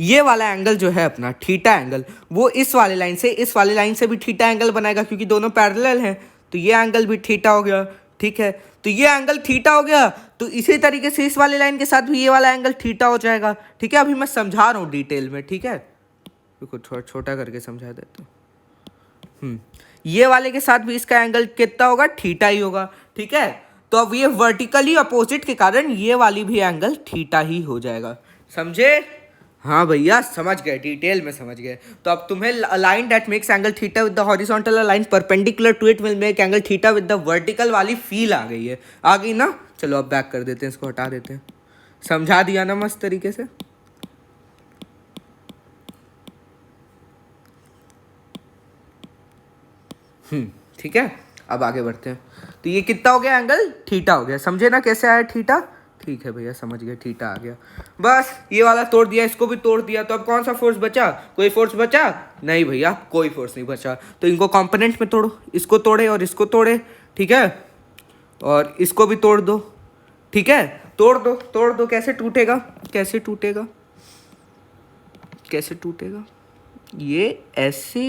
Speaker 1: ये वाला एंगल जो है अपना थीटा एंगल, वो इस वाले लाइन से, इस वाले लाइन से भी थीटा एंगल बनाएगा, क्योंकि दोनों पैरेलल हैं, तो ये एंगल भी थीटा हो गया, ठीक है। तो ये एंगल थीटा हो गया, तो इसी तरीके से इस वाले लाइन के साथ भी ये वाला एंगल थीटा हो जाएगा, ठीक है। अभी मैं समझा रहा हूँ डिटेल में, ठीक है, रुको थोड़ा छोटा करके समझा देता हूँ। ये वाले के साथ भी इसका एंगल कितना होगा, थीटा ही होगा, ठीक है। तो अब ये वर्टिकली अपोजिट के कारण ये वाली भी एंगल थीटा ही हो जाएगा, समझे, हाँ भैया समझ गए, डिटेल में समझ गए। तो अब तुम्हें line that makes angle theta with the horizontal, line perpendicular to it will make angle theta with the vertical वाली फील आ गई है, आ गई ना। चलो अब बैक कर देते हैं, इसको हटा देते हैं, समझा दिया ना मस्त तरीके से। ठीक है, अब आगे बढ़ते हैं। तो ये कितना हो गया, एंगल थीटा हो गया, समझे ना कैसे आया थीटा, ठीक है भैया समझ गए, थीटा आ गया। बस ये वाला तोड़ दिया, इसको भी तोड़ दिया, तो अब कौन सा फोर्स बचा, कोई फोर्स बचा नहीं भैया, कोई फोर्स नहीं बचा। तो इनको कंपोनेंट में तोड़ो, इसको तोड़े और इसको तोड़े, ठीक है, और इसको भी तोड़ दो, ठीक है। तोड़ दो, कैसे टूटेगा, कैसे टूटेगा, कैसे टूटेगा, ये ऐसे,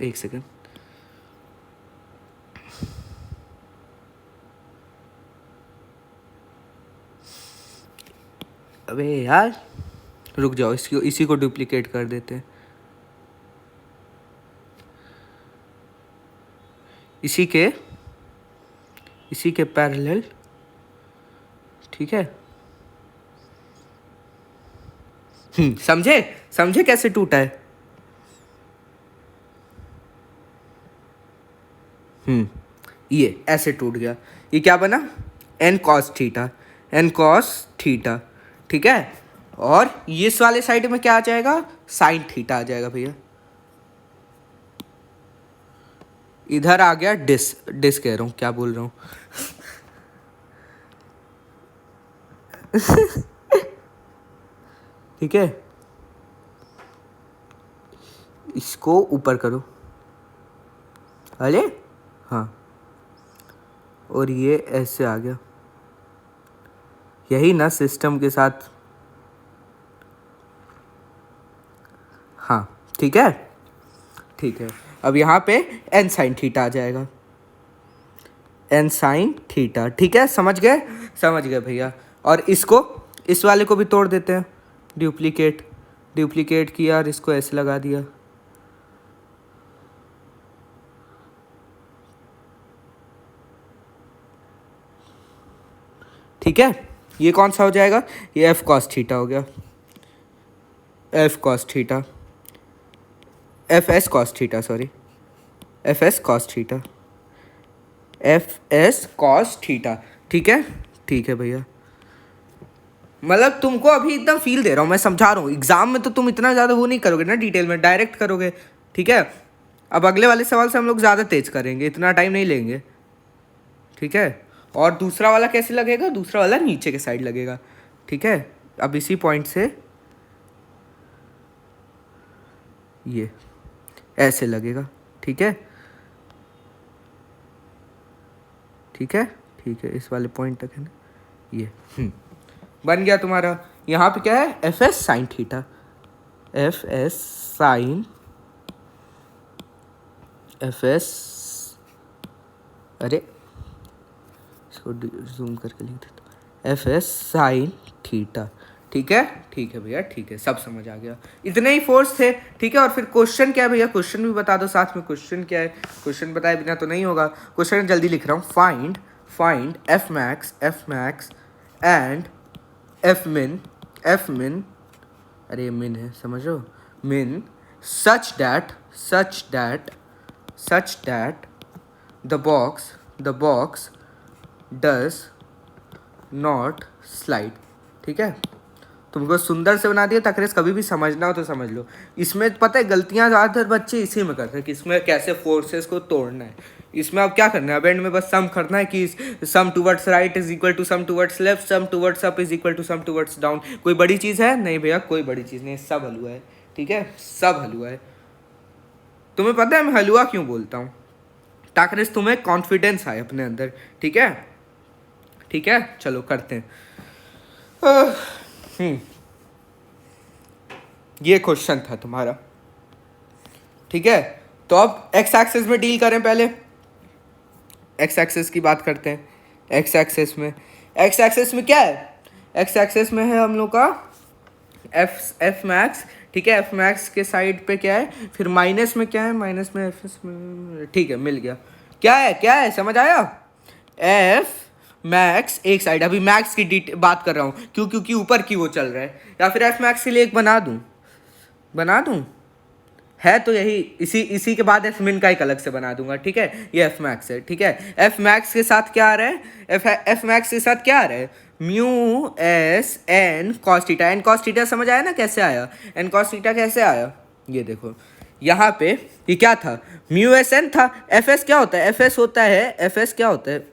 Speaker 1: एक सेकंड, अबे यार रुक जाओ, इसी को डुप्लीकेट कर देते हैं, इसी के पैरेलल, ठीक है। समझे, समझे कैसे टूटा है। ये ऐसे टूट गया, ये क्या बना, N cos theta, N cos theta, ठीक है। और ये इस वाले साइड में क्या आ जाएगा, साइन थीटा आ जाएगा भैया। इधर आ गया डिस कह रहा हूँ, क्या बोल रहा हूँ ठीक है, इसको ऊपर करो, अरे हाँ, और ये ऐसे आ गया, यही ना सिस्टम के साथ, हाँ ठीक है, ठीक है। अब यहाँ पे एन साइन थीटा आ जाएगा, एन साइन थीटा, ठीक है, समझ गए, समझ गए भैया। और इसको, इस वाले को भी तोड़ देते हैं, डुप्लीकेट किया और इसको ऐसे लगा दिया, ठीक है। ये कौन सा हो जाएगा, ये एफ कॉस थीटा हो गया, F cos theta, F S cos theta, sorry, F S cos theta, F S cos theta, ठीक है, ठीक है भैया। मतलब तुमको अभी एकदम फील दे रहा हूँ, मैं समझा रहा हूँ, एग्जाम में तो तुम इतना ज़्यादा वो नहीं करोगे ना डिटेल में, डायरेक्ट करोगे, ठीक है। अब अगले वाले सवाल से हम लोग ज़्यादा तेज करेंगे, इतना टाइम नहीं लेंगे, ठीक है। और दूसरा वाला कैसे लगेगा, दूसरा वाला नीचे के साइड लगेगा, ठीक है। अब इसी पॉइंट से ये ऐसे लगेगा, ठीक है, ठीक है, ठीक है, इस वाले पॉइंट तक है ना ये, बन गया तुम्हारा। यहाँ पे क्या है, F S sine theta, F S sine, F S, अरे इसको जूम करके लिख देता हूँ, एफ एस साइन थीटा, ठीक है, ठीक है भैया, ठीक है, सब समझ आ गया, इतने ही फोर्स थे, ठीक है। और फिर क्वेश्चन क्या है भैया, क्वेश्चन भी बता दो साथ में, क्वेश्चन क्या है, क्वेश्चन बताए बिना तो नहीं होगा, क्वेश्चन जल्दी लिख रहा हूँ, find F max and F मिन, अरे ये मिन है, समझो, मिन such that the box does not slide, ठीक है। तुमको सुंदर से बना दिया ताकि कभी भी समझना हो तो समझ लो। इसमें पता है गलतियां ज़्यादातर बच्चे इसी में करते हैं कि इसमें कैसे फोर्सेस को तोड़ना है। इसमें अब क्या करना है, अब एंड में बस सम करना है कि sum towards right is equal to sum towards left, sum towards up is equal to sum towards down. कोई बड़ी चीज़ है नहीं भैया, कोई बड़ी चीज़ नहीं, सब हलवा है, ठीक है, सब हलवा है। तुम्हें पता है मैं हलवा क्यों बोलता हूँ, ताकि तुम्हें कॉन्फिडेंस आए अपने अंदर, ठीक है, ठीक है। चलो करते हैं। ये क्वेश्चन था तुम्हारा, ठीक है। तो अब एक्स एक्सिस में डील करें, पहले एक्स एक्सिस की बात करते हैं। एक्स एक्सिस में क्या है, एक्स एक्सिस में है हम लोग का एफ मैक्स, ठीक है। एफ मैक्स के साइड पे क्या है, फिर माइनस में क्या है, माइनस में एफ एस में, ठीक है, मिल गया। क्या है समझ आया, एफ मैक्स एक साइड, अभी मैक्स की बात कर रहा हूँ क्योंकि ऊपर की वो चल रहा है, या फिर एफ मैक्स के लिए एक बना दूँ है तो यही, इसी के बाद एफ मिन का एक अलग से बना दूंगा, ठीक है। ये एफ मैक्स है, ठीक है। एफ मैक्स के साथ क्या आ रहा है, एफ मैक्स के साथ क्या आ रहा है, mu S N cos theta. N cos theta समझ आया ना कैसे आया, एन कॉस थीटा कैसे आया, ये देखो यहाँ पे ये क्या था, म्यू एस एन था। एफ एस क्या होता है, एफ एस होता है, एफ एस क्या होता है,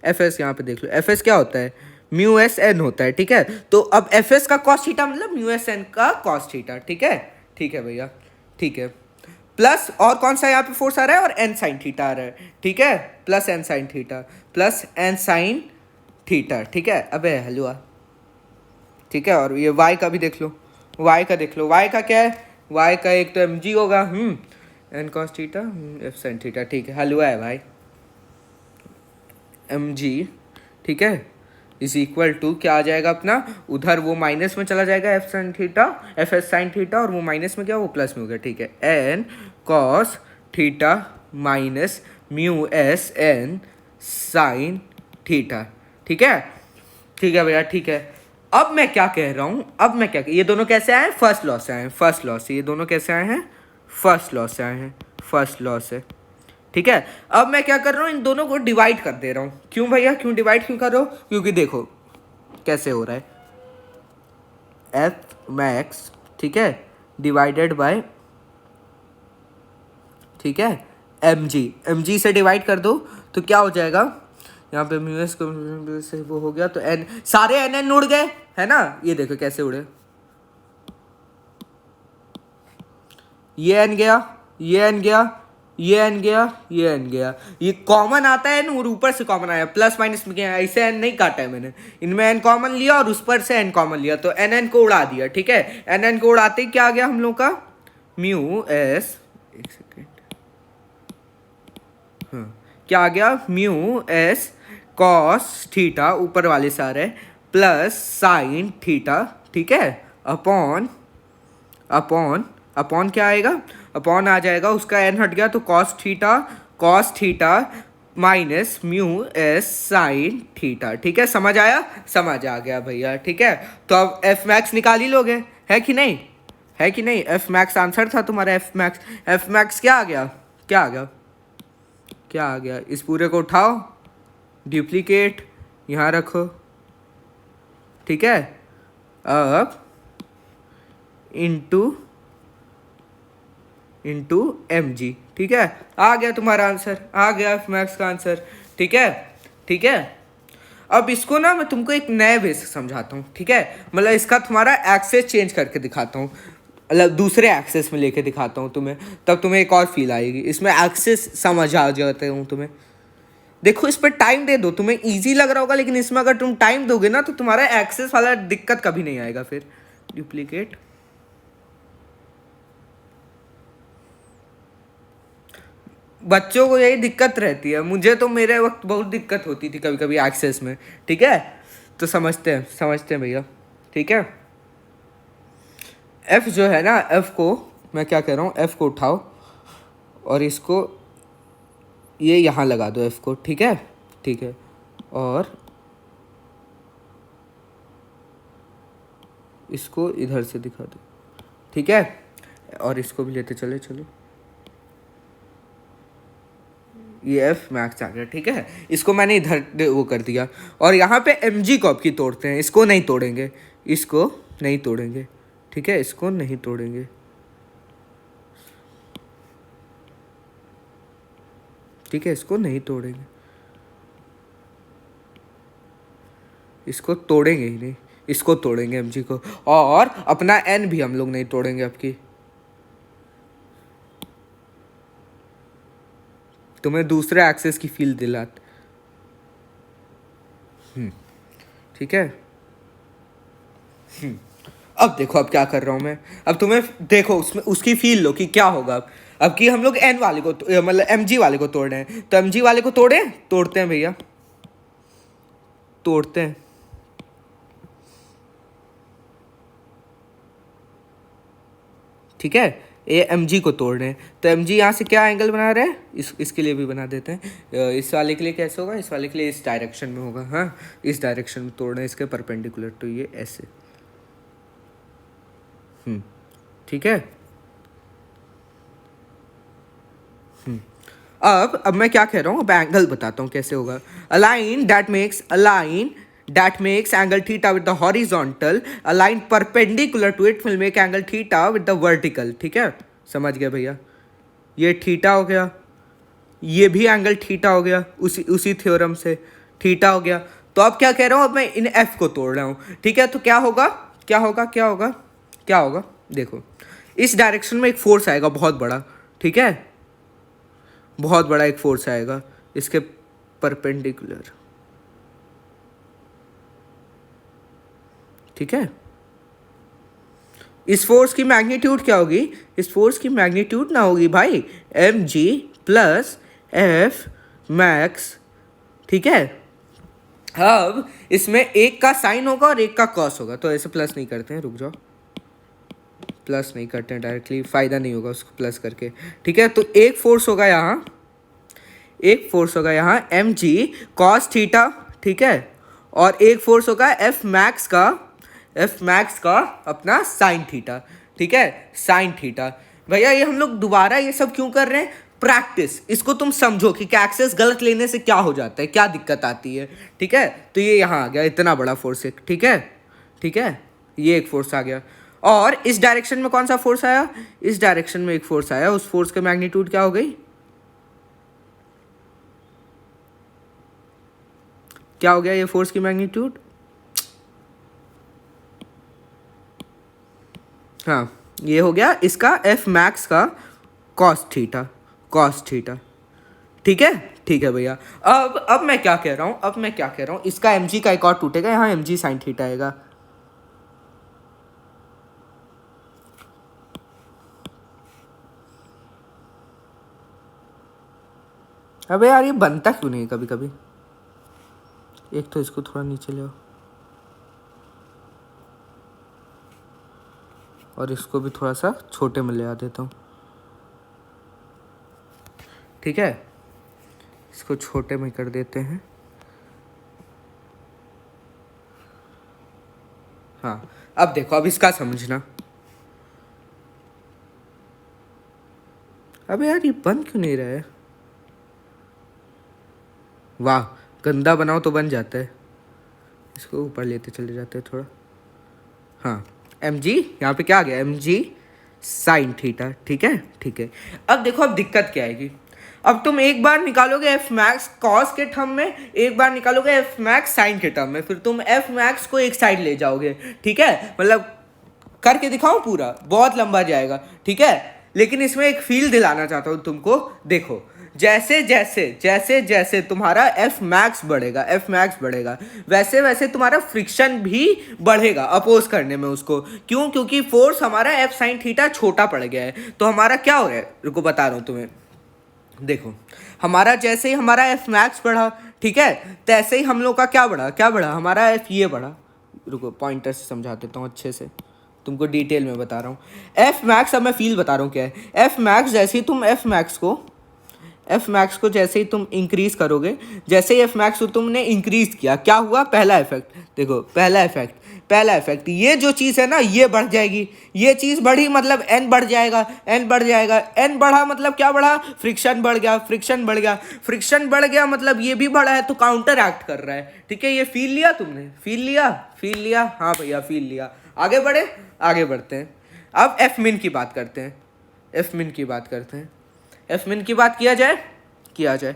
Speaker 1: एफ एस यहाँ पे देख लो, एफ एस क्या होता है, म्यू एस एन होता है, ठीक है। तो अब एफ एस का कॉस थीटा मतलब म्यू एस एन का कॉस थीटा, ठीक है, ठीक है भैया, ठीक है। प्लस और कौन सा यहाँ पे फोर्स आ रहा है, और एन साइन थीटा आ रहा है, ठीक है, plus N sine theta, plus N sine theta, ठीक है। अबे हलवा, ठीक है। और ये वाई का भी देख लो, वाई का देख लो, वाई का क्या है, वाई का एक तो एम जी होगा, N cos theta F sine theta, ठीक है, हलवा है भाई, एम जी, ठीक है, इज इक्वल टू क्या आ जाएगा अपना, उधर वो माइनस में चला जाएगा F sine theta, F S sine theta, और वो माइनस में क्या, वो प्लस में हो गया, ठीक है, N cos theta minus mu S N sine theta, ठीक है, ठीक है भैया, ठीक है। अब मैं क्या कह रहा हूँ, अब मैं क्या, ये दोनों कैसे आए हैं, फर्स्ट लॉ से आए हैं, फर्स्ट लॉ से, ये दोनों कैसे आए हैं, फर्स्ट लॉ से आए हैं, फर्स्ट लॉ से, ठीक है। अब मैं क्या कर रहा हूँ, इन दोनों को डिवाइड कर दे रहा हूँ। क्यों भैया, क्यों डिवाइड क्यों कर रहा हूँ, क्योंकि देखो कैसे हो रहा है, एफ मैक्स, ठीक है, डिवाइडेड बाय, ठीक है, एम जी से डिवाइड कर दो तो क्या हो जाएगा, यहाँ पे म्यूएस को से वो हो गया, तो एन, सारे एन एन उड़ गए, है ना, ये देखो कैसे उड़े, ये एन गया, ये एन गया, ये एन गया, ये एन गया, ये कॉमन आता है ना, और ऊपर से कॉमन आया, प्लस माइनस में क्या, ऐसे एन नहीं काटा है मैंने, इनमें एन कॉमन लिया और उस पर से एन कॉमन लिया, तो एन एन को उड़ा दिया, ठीक है। एन एन को उड़ाते ही क्या आ गया हम लोग का, म्यू एस, एक सेकेंड, हाँ, क्या आ गया, म्यू एस कॉस थीटा, ऊपर वाले सारे, प्लस साइन थीटा, ठीक है, अपॉन, अपॉन, अपॉन क्या आएगा, अपॉन आ जाएगा, उसका एन हट गया तो cos theta minus mu S sine theta, ठीक है, समझ आया, समझ आ गया भैया, ठीक है। तो अब एफ मैक्स निकाल ही लोगे, है कि नहीं, है कि नहीं, एफ मैक्स आंसर था तुम्हारा, एफ मैक्स, एफ मैक्स क्या आ गया, क्या आ गया, क्या आ गया, इस पूरे को उठाओ, डुप्लीकेट यहाँ रखो, ठीक है, अब इंटू एम जी, ठीक है, आ गया तुम्हारा आंसर, आ गया एफ मैक्स का आंसर, ठीक है, ठीक है। अब इसको ना मैं तुमको एक नए वे से समझाता हूँ, ठीक है, मतलब इसका तुम्हारा एक्सेस चेंज करके दिखाता हूँ, मतलब दूसरे एक्सेस में लेके दिखाता हूँ तुम्हें, तब तुम्हें एक और फील आएगी, इसमें एक्सेस समझ आ जाते हूँ तुम्हें। देखो इस पर टाइम दे दो, तुम्हें इजी लग रहा होगा, लेकिन इसमें अगर तुम टाइम दोगे ना तो तुम्हारा एक्सेस वाला दिक्कत कभी नहीं आएगा। फिर डुप्लीकेट, बच्चों को यही दिक्कत रहती है, मुझे तो मेरे वक्त बहुत दिक्कत होती थी कभी कभी एक्सेस में, ठीक है, तो समझते हैं भैया, ठीक है। एफ जो है ना, एफ को मैं क्या कह रहा हूँ, एफ को उठाओ और इसको ये यहाँ लगा दो एफ को, ठीक है, ठीक है, और इसको इधर से दिखा दो, ठीक है, और इसको भी लेते चले, चलो ये एफ मैक्स आ गया, ठीक है, इसको मैंने इधर वो कर दिया, और यहाँ पे एम जी को अब की तोड़ते हैं, इसको नहीं तोड़ेंगे, इसको नहीं तोड़ेंगे, ठीक है, इसको नहीं तोड़ेंगे, ठीक है, इसको नहीं तोड़ेंगे, इसको तोड़ेंगे ही नहीं, इसको तोड़ेंगे एम जी को, और अपना एन भी हम लोग नहीं तोड़ेंगे अब की। तुम्हें दूसरे एक्सेस की फील दिलात, ठीक है। अब देखो अब क्या कर रहा हूँ मैं, अब तुम्हें देखो उसमें उसकी फील लो कि क्या होगा। अब कि हम लोग एन वाले को मतलब एम जी वाले को तोड़ रहे हैं, तो एम जी वाले को तोड़ते हैं भैया, तोड़ते हैं, ठीक है, ये एम जी को तोड़ रहे हैं, तो एम जी यहाँ से क्या एंगल बना रहे हैं, इसके लिए भी बना देते हैं, इस वाले के लिए कैसे होगा, इस वाले के लिए इस डायरेक्शन में होगा, हाँ इस डायरेक्शन में तोड़ रहे हैं, इसके परपेंडिकुलर, तो ये ऐसे, ठीक है। अब मैं क्या कह रहा हूँ, अब एंगल बताता हूँ कैसे होगा। Align that makes angle theta with the horizontal, a line perpendicular to it will make angle theta with the vertical, ठीक है, समझ गया भैया, ये थीटा हो गया, ये भी एंगल थीटा हो गया, उसी थ्योरम से थीटा हो गया। तो अब क्या कह रहा हूँ, अब मैं इन एफ को तोड़ रहा हूँ, ठीक है, तो क्या होगा, क्या होगा, क्या होगा, क्या होगा, देखो इस डायरेक्शन में एक फोर्स आएगा बहुत बड़ा, ठीक है, बहुत बड़ा एक फोर्स आएगा इसके परपेंडिकुलर, ठीक है। इस फोर्स की मैग्नीट्यूड क्या होगी, इस फोर्स की मैग्नीट्यूड ना होगी भाई M G plus F max, ठीक है। अब इसमें एक का साइन होगा और एक का कॉस होगा, तो ऐसे प्लस नहीं करते हैं, रुक जाओ, प्लस नहीं करते हैं डायरेक्टली, फायदा नहीं होगा उसको प्लस करके, ठीक है। तो एक फोर्स होगा यहाँ, एक फोर्स होगा यहाँ एम जी कॉस थीटा, ठीक है, और एक फोर्स होगा एफ मैक्स का, एफ मैक्स का अपना साइन थीटा, ठीक है, साइन थीटा। भैया ये हम लोग दोबारा ये सब क्यों कर रहे हैं, प्रैक्टिस, इसको तुम समझो कि एक्सेस गलत लेने से क्या हो जाता है, क्या दिक्कत आती है, ठीक है। तो ये यहाँ आ गया इतना बड़ा फोर्स एक, ठीक है, ठीक है, ये एक फोर्स आ गया। और इस डायरेक्शन में कौन सा फोर्स आया, इस डायरेक्शन में एक फोर्स आया, उस फोर्स का मैग्नीट्यूड क्या हो गई, क्या हो गया ये फोर्स की मैग्नीट्यूड, हाँ ये हो गया इसका एफ मैक्स का कॉस थीटा, कॉस थीटा, ठीक है, ठीक है भैया। अब मैं क्या कह रहा हूँ, अब मैं क्या कह रहा हूँ, इसका एम जी का एक और टूटेगा, यहाँ एम जी साइन थीटा आएगा। अबे यार ये बनता क्यों नहीं कभी कभी, एक तो इसको थोड़ा नीचे ले आओ और इसको भी थोड़ा सा छोटे में ले आ देता हूँ, ठीक है, इसको छोटे में कर देते हैं, हाँ। अब देखो, अब इसका समझना, अबे यार ये बन क्यों नहीं रहा है, वाह गंदा बनाओ तो बन जाता है, इसको ऊपर लेते चले जाते हैं थोड़ा, हाँ एम जी यहाँ पे क्या आ गया, एम जी साइन थीटा, ठीक है, ठीक है। अब देखो अब दिक्कत क्या आएगी, अब तुम एक बार निकालोगे एफ मैक्स कॉस के टर्म में, एक बार निकालोगे एफ मैक्स साइन के टर्म में, फिर तुम एफ मैक्स को एक साइड ले जाओगे, ठीक है, मतलब करके दिखाओ पूरा, बहुत लंबा जाएगा, ठीक है। लेकिन इसमें एक फील दिलाना चाहता हूँ तुमको, देखो जैसे जैसे जैसे जैसे तुम्हारा एफ मैक्स बढ़ेगा, एफ मैक्स बढ़ेगा, वैसे वैसे तुम्हारा फ्रिक्शन भी बढ़ेगा अपोज करने में उसको, क्यों, क्योंकि फोर्स हमारा एफ साइन थीटा छोटा पड़ गया है, तो हमारा क्या हो रहा है, रुको बता रहा हूँ तुम्हें, देखो हमारा जैसे ही हमारा एफ मैक्स बढ़ा, ठीक है, तैसे ही हम लोग का क्या बढ़ा, क्या बढ़ा, हमारा एफ ये बढ़ा, रुको पॉइंटर से समझा देता हूँ अच्छे से, तुमको डिटेल में बता रहा हूँ। एफ मैक्स, अब मैं फील बता रहा हूँ क्या है, एफ मैक्स जैसे ही तुम एफ मैक्स को जैसे ही तुम इंक्रीज करोगे, जैसे ही एफ मैक्स को तुमने इंक्रीज किया, क्या हुआ, पहला इफेक्ट देखो, पहला इफेक्ट, पहला इफेक्ट, ये जो चीज़ है ना ये बढ़ जाएगी, ये चीज़ बढ़ी मतलब एन बढ़ जाएगा, एन बढ़ जाएगा, एन बढ़ा मतलब क्या बढ़ा, फ्रिक्शन बढ़ गया, फ्रिक्शन बढ़ गया, फ्रिक्शन बढ़ गया मतलब ये भी बढ़ा है तो काउंटर एक्ट कर रहा है, ठीक है। ये फील लिया तुमने, फील लिया, फील लिया, हाँ भैया फील लिया। आगे बढ़े, आगे बढ़ते हैं, अब एफ मिन की बात करते हैं, एफ मिन की बात करते हैं, एफ मिन की बात किया जाए, किया जाए,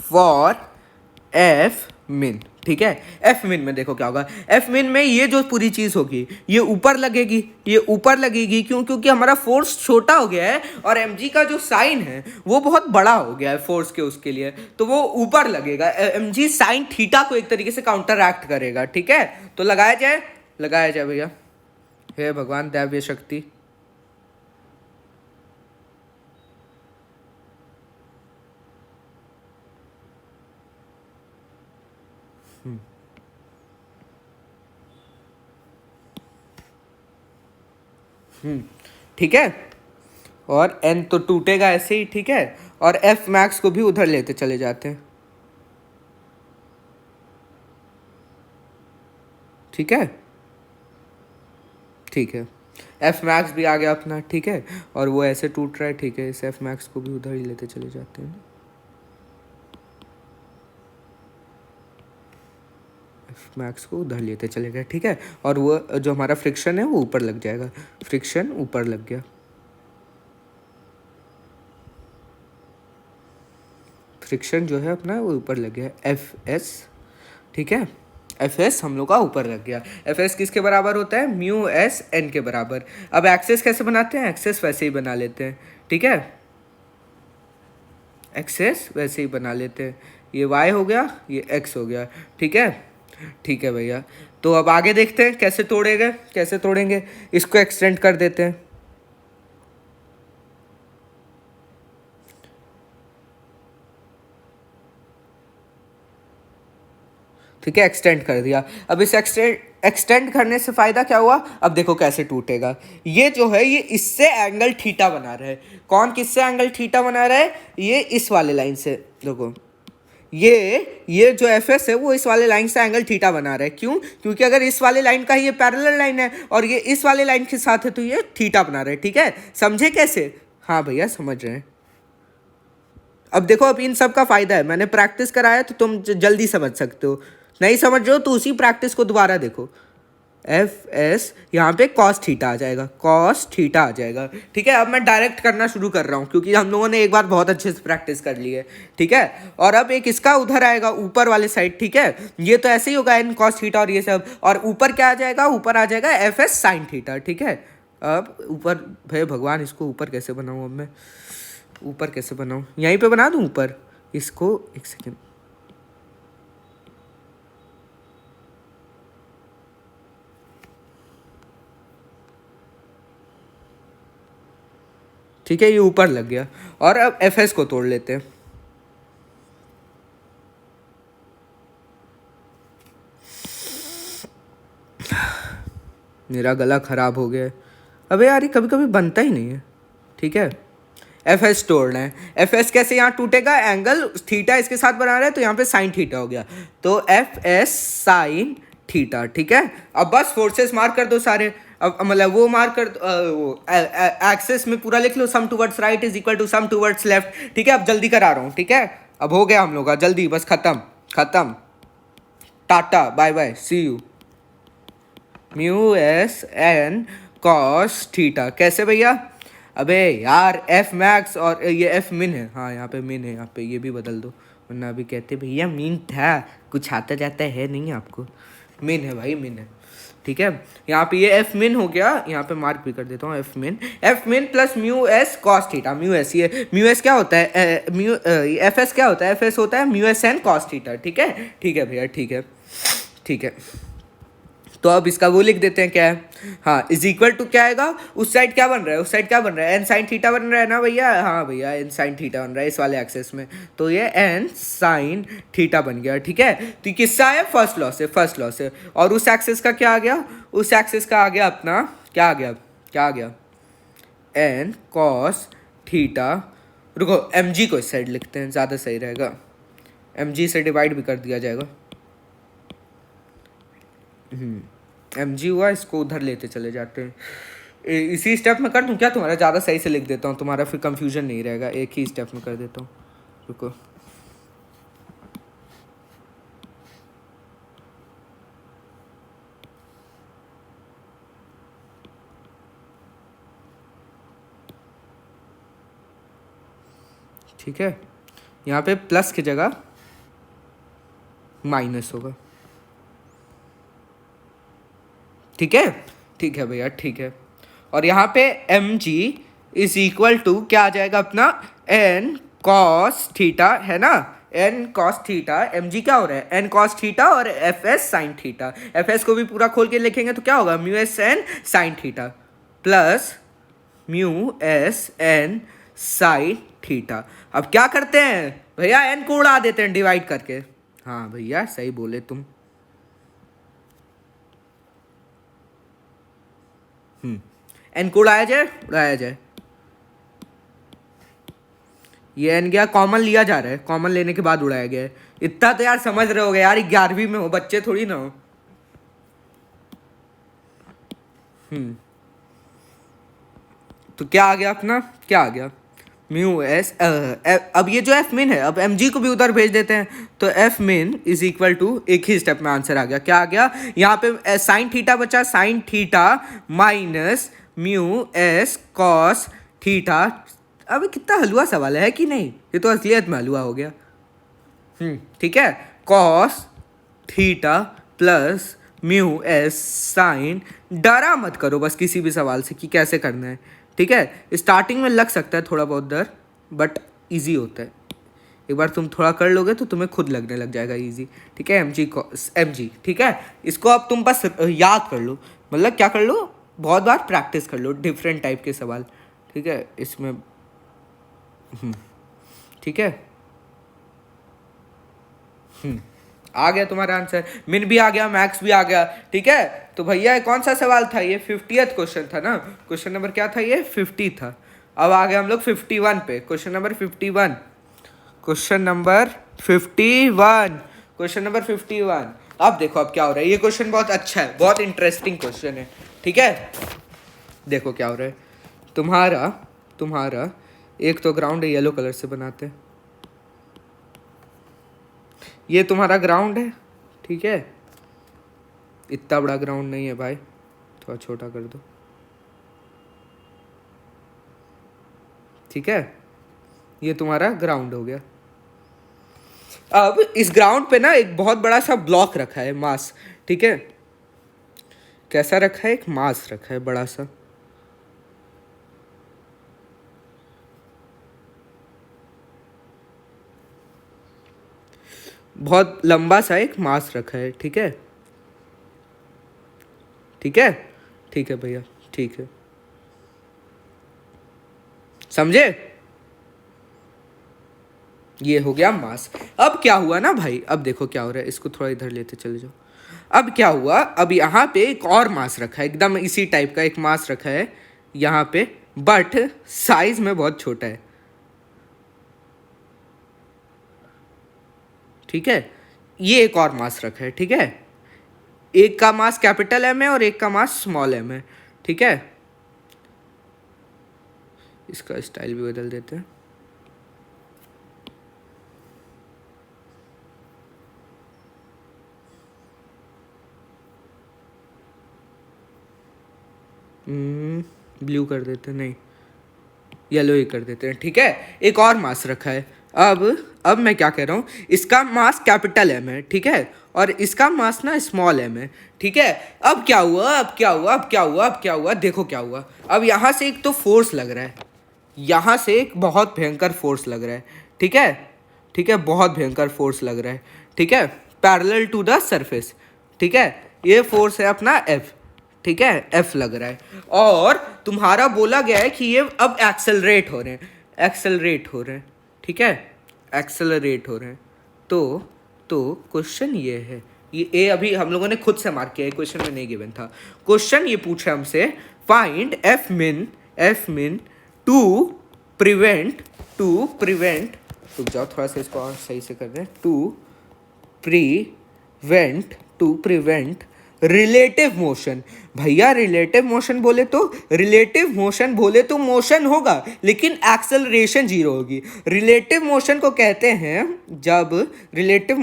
Speaker 1: फॉर एफ मिन, ठीक है। एफ मिन में देखो क्या होगा, एफ मिन में ये जो पूरी चीज होगी ये ऊपर लगेगी, ये ऊपर लगेगी, क्यों, क्योंकि हमारा फोर्स छोटा हो गया है और mg का जो साइन है वो बहुत बड़ा हो गया है फोर्स के उसके लिए, तो वो ऊपर लगेगा, mg साइन थीटा को एक तरीके से काउंटर एक्ट करेगा, ठीक है। तो लगाया जाए, लगाया जाए भैया, हे भगवान दैव्य शक्ति, ठीक है, और n तो टूटेगा ऐसे ही, ठीक है, और एफ मैक्स को भी उधर लेते चले जाते हैं, ठीक है, ठीक है, एफ मैक्स भी आ गया अपना, ठीक है, और वो ऐसे टूट रहा है, ठीक है, इस एफ मैक्स को भी उधर ही लेते चले जाते हैं, एफ मैक्स को उधर लेते चले गए, ठीक है, और वो जो हमारा फ्रिक्शन है वो ऊपर लग जाएगा, फ्रिक्शन ऊपर लग गया, फ्रिक्शन जो है अपना वो ऊपर लग गया एफ एस, ठीक है, एफ एस हम लोग का ऊपर लग गया। एफ एस किसके बराबर होता है, म्यू एस एन के बराबर। अब एक्सेस कैसे बनाते हैं, एक्सेस वैसे ही बना लेते हैं, ठीक है, एक्सेस वैसे ही बना लेते हैं। ये y हो गया, ये x हो गया, ठीक है, ठीक है भैया। तो अब आगे देखते हैं कैसे तोड़ेंगे, कैसे तोड़ेंगे, इसको एक्सटेंड कर देते हैं, ठीक है, एक्सटेंड कर दिया। अब इस एक्सटेंड करने से फ़ायदा क्या हुआ, अब देखो कैसे टूटेगा। ये जो है ये इससे एंगल थीटा बना रहा है। कौन किससे एंगल थीटा बना रहा है, ये इस वाले लाइन से, देखो ये जो एफ एस है वो इस वाले लाइन से एंगल थीटा बना रहा है। क्यों, क्योंकि अगर इस वाले लाइन का ये पैरेलल लाइन है और ये इस वाले लाइन के साथ है तो ये थीटा बना रहा है, ठीक है, समझे कैसे, हाँ भैया समझ रहे हैं। अब देखो, अब इन सब का फायदा है, मैंने प्रैक्टिस कराया तो तुम जल्दी समझ सकते हो, नहीं समझ रहे हो तो उसी प्रैक्टिस को दोबारा देखो। एफ एस यहाँ पे कॉस थीटा आ जाएगा, कॉस थीटा आ जाएगा, ठीक है। अब मैं डायरेक्ट करना शुरू कर रहा हूँ क्योंकि हम लोगों ने एक बार बहुत अच्छे से प्रैक्टिस कर ली है, ठीक है। और अब एक इसका उधर आएगा ऊपर वाले साइड, ठीक है, ये तो ऐसे ही होगा एन कॉस थीटा और ये सब, और ऊपर क्या आ जाएगा, ऊपर आ जाएगा एफ एस साइन थीटा, ठीक है। अब ऊपर, भाई भगवान इसको ऊपर कैसे बनाऊँ, अब मैं ऊपर कैसे बनाऊँ, यहीं पे बना दूँ ऊपर इसको, एक सेकेंड, ठीक है, ये ऊपर लग गया। और अब एफ एस को तोड़ लेते हैं, मेरा गला खराब हो गया है, अबे यार ये कभी कभी बनता ही नहीं है, ठीक है। एफ एस तोड़ना है, एफ एस कैसे यहाँ टूटेगा, एंगल थीटा इसके साथ बना रहे हैं तो यहाँ पे साइन थीटा हो गया, तो एफ एस साइन थीटा, ठीक है। अब बस फोर्सेस मार्क कर दो सारे, अब मतलब वो मार्क कर वो एक्सेस में पूरा लिख लो, sum towards right is equal to sum towards left, ठीक है। अब जल्दी करा रहा हूँ, ठीक है, अब हो गया हम लोग का, जल्दी बस खत्म खत्म, tata bye bye see you. Mu S N cos theta, कैसे भैया, अबे यार एफ मैक्स और ये एफ मिन है, हाँ यहाँ पे मिन है, यहाँ पे ये भी बदल दो, वरना अभी कहते भैया मिन था, कुछ आता जाता है नहीं आपको, मिन है भाई, मिन है, ठीक है। यहाँ पे ये एफ मिन हो गया, यहाँ पे मार्क भी कर देता हूँ, एफ मिन plus mu S cos theta, mu S, ये म्यू एस क्या होता है, म्यू एफ एस क्या होता है, एफ एस होता है mu S N cos theta, ठीक है, ठीक है भैया, ठीक है, ठीक है। तो अब इसका वो लिख देते हैं क्या है, हाँ, इज इक्वल टू क्या आएगा, उस साइड क्या बन रहा है, उस साइड क्या बन रहा है, एन साइन थीटा बन रहा है ना भैया, हाँ भैया एन साइन थीटा बन रहा है इस वाले एक्सेस में, तो ये एन साइन थीटा बन गया, ठीक है। तो किससे आया, फर्स्ट लॉ से, फर्स्ट लॉ से। और उस एक्सेस का क्या आ गया, उस एक्सेस का आ गया अपना क्या आ गया, क्या आ गया, एन कॉस थीटा, रुको एम जी को इस साइड लिखते हैं, ज़्यादा सही रहेगा, एम जी से डिवाइड भी कर दिया जाएगा, एम जी हुआ, इसको उधर लेते चले जाते हैं, इसी स्टेप में कर दूं क्या, तुम्हारा ज़्यादा सही से लिख देता हूँ, तुम्हारा फिर कंफ्यूजन नहीं रहेगा, एक ही स्टेप में कर देता हूँ, रुको, ठीक है, यहाँ पे प्लस की जगह माइनस होगा, ठीक है, ठीक है भैया, ठीक है। और यहाँ पे M G is equal to क्या आ जाएगा अपना, एन कॉस थीटा, है ना, N cos theta, M G क्या हो रहा है, एन कॉस थीटा, और F S sine theta, F S को भी पूरा खोल के लिखेंगे तो क्या होगा, mu S N sine theta plus mu S N sine theta. अब क्या करते हैं भैया, एन को उड़ा देते हैं डिवाइड करके, हाँ भैया सही बोले तुम, एन को उड़ाया जाए, उड़ाया जाए, ये एन गया, कॉमन लिया जा रहा है, कॉमन लेने के बाद उड़ाया गया है, इतना तो यार समझ रहे होगे यार, 11वीं में हो, बच्चे थोड़ी ना हो। तो क्या आ गया अपना, क्या आ गया, म्यू एस, अब ये जो एफ मिन है, अब एम जी को भी उधर भेज देते हैं, तो F min is equal to, एक ही स्टेप में आंसर आ गया, क्या आ गया, यहाँ पे साइन थीटा बचा, sine theta minus mu S cos theta. अब कितना हलवा सवाल है कि नहीं, ये तो असलियत में हलवा हो गया, ठीक है, cos theta plus mu S sine. डरा मत करो बस किसी भी सवाल से कि कैसे करना है, ठीक है। स्टार्टिंग में लग सकता है थोड़ा बहुत डर, बट इजी होता है। एक बार तुम थोड़ा कर लोगे तो तुम्हें खुद लगने लग जाएगा इजी, ठीक है। एम जी, ठीक है। इसको अब तुम बस याद कर लो, मतलब क्या कर लो, बहुत बार प्रैक्टिस कर लो डिफरेंट टाइप के सवाल, ठीक है। इसमें ठीक है। आ गया तुम्हारा आंसर, मिन भी आ गया, मैक्स भी आ गया, ठीक है। तो भैया ये कौन सा सवाल था, ये 50th क्वेश्चन था ना। क्वेश्चन नंबर क्या था, ये 50 था। अब आ गए हम लोग 51 पे। Question number 51, question number 51, question number 51। अब देखो अब क्या हो रहा है। ये क्वेश्चन बहुत अच्छा है, बहुत इंटरेस्टिंग क्वेश्चन है, ठीक है। देखो क्या हो रहा है। तुम्हारा तुम्हारा एक तो ग्राउंड है, येलो कलर से बनाते हैं। ये तुम्हारा ग्राउंड है, ठीक है। इतना बड़ा ग्राउंड नहीं है भाई, थोड़ा छोटा कर दो, ठीक है। ये तुम्हारा ग्राउंड हो गया। अब इस ग्राउंड पे ना एक बहुत बड़ा सा ब्लॉक रखा है, मास, ठीक है। कैसा रखा है, एक मास रखा है बड़ा सा। बहुत लंबा सा एक मास रखा है, ठीक है, ठीक है, ठीक है भैया, ठीक है, समझे। ये हो गया मास। अब क्या हुआ ना भाई, अब देखो क्या हो रहा है। इसको थोड़ा इधर लेते चले जाओ। अब क्या हुआ, अब यहाँ पे एक और मास रखा है, एकदम इसी टाइप का एक मास रखा है यहाँ पे, बट साइज में बहुत छोटा है, ठीक है। ये एक और मास रखा है, ठीक है। एक का मास कैपिटल एम है और एक का मास स्मॉल एम है, ठीक है। इसका स्टाइल भी बदल देते हैं। ब्लू कर देते हैं, नहीं येलो ही कर देते हैं, ठीक है। एक और मास रखा है। अब मैं क्या कह रहा हूँ, इसका मास कैपिटल एम है, ठीक है, और इसका मास ना स्मॉल एम है, ठीक है। अब क्या हुआ, अब क्या हुआ, अब क्या हुआ, अब क्या हुआ, देखो क्या हुआ। अब यहाँ से एक तो फोर्स लग रहा है, यहाँ से एक बहुत भयंकर फोर्स लग रहा है, ठीक है, ठीक है, बहुत भयंकर फोर्स लग रहा है, ठीक है, पैरेलल टू द सरफेस, ठीक है। ये फोर्स है अपना एफ, ठीक है, एफ लग रहा है। और तुम्हारा बोला गया है कि ये अब एक्सेलरेट हो रहे हैं, एक्सेलरेट हो रहे हैं, ठीक है, एक्सेलरेट हो रहे हैं। तो क्वेश्चन ये है, ये ए अभी हम लोगों ने खुद से मार्क किया है, क्वेश्चन में नहीं गिवन था। क्वेश्चन ये पूछा हमसे, फाइंड एफ मिन टू प्रिवेंट रुक जाओ थोड़ा सा, इसको और सही से कर रहे हैं। To prevent relative motion. भैया रिलेटिव मोशन बोले तो मोशन होगा, लेकिन एक्सेलरेशन जीरो होगी। रिलेटिव मोशन को कहते हैं जब रिलेटिव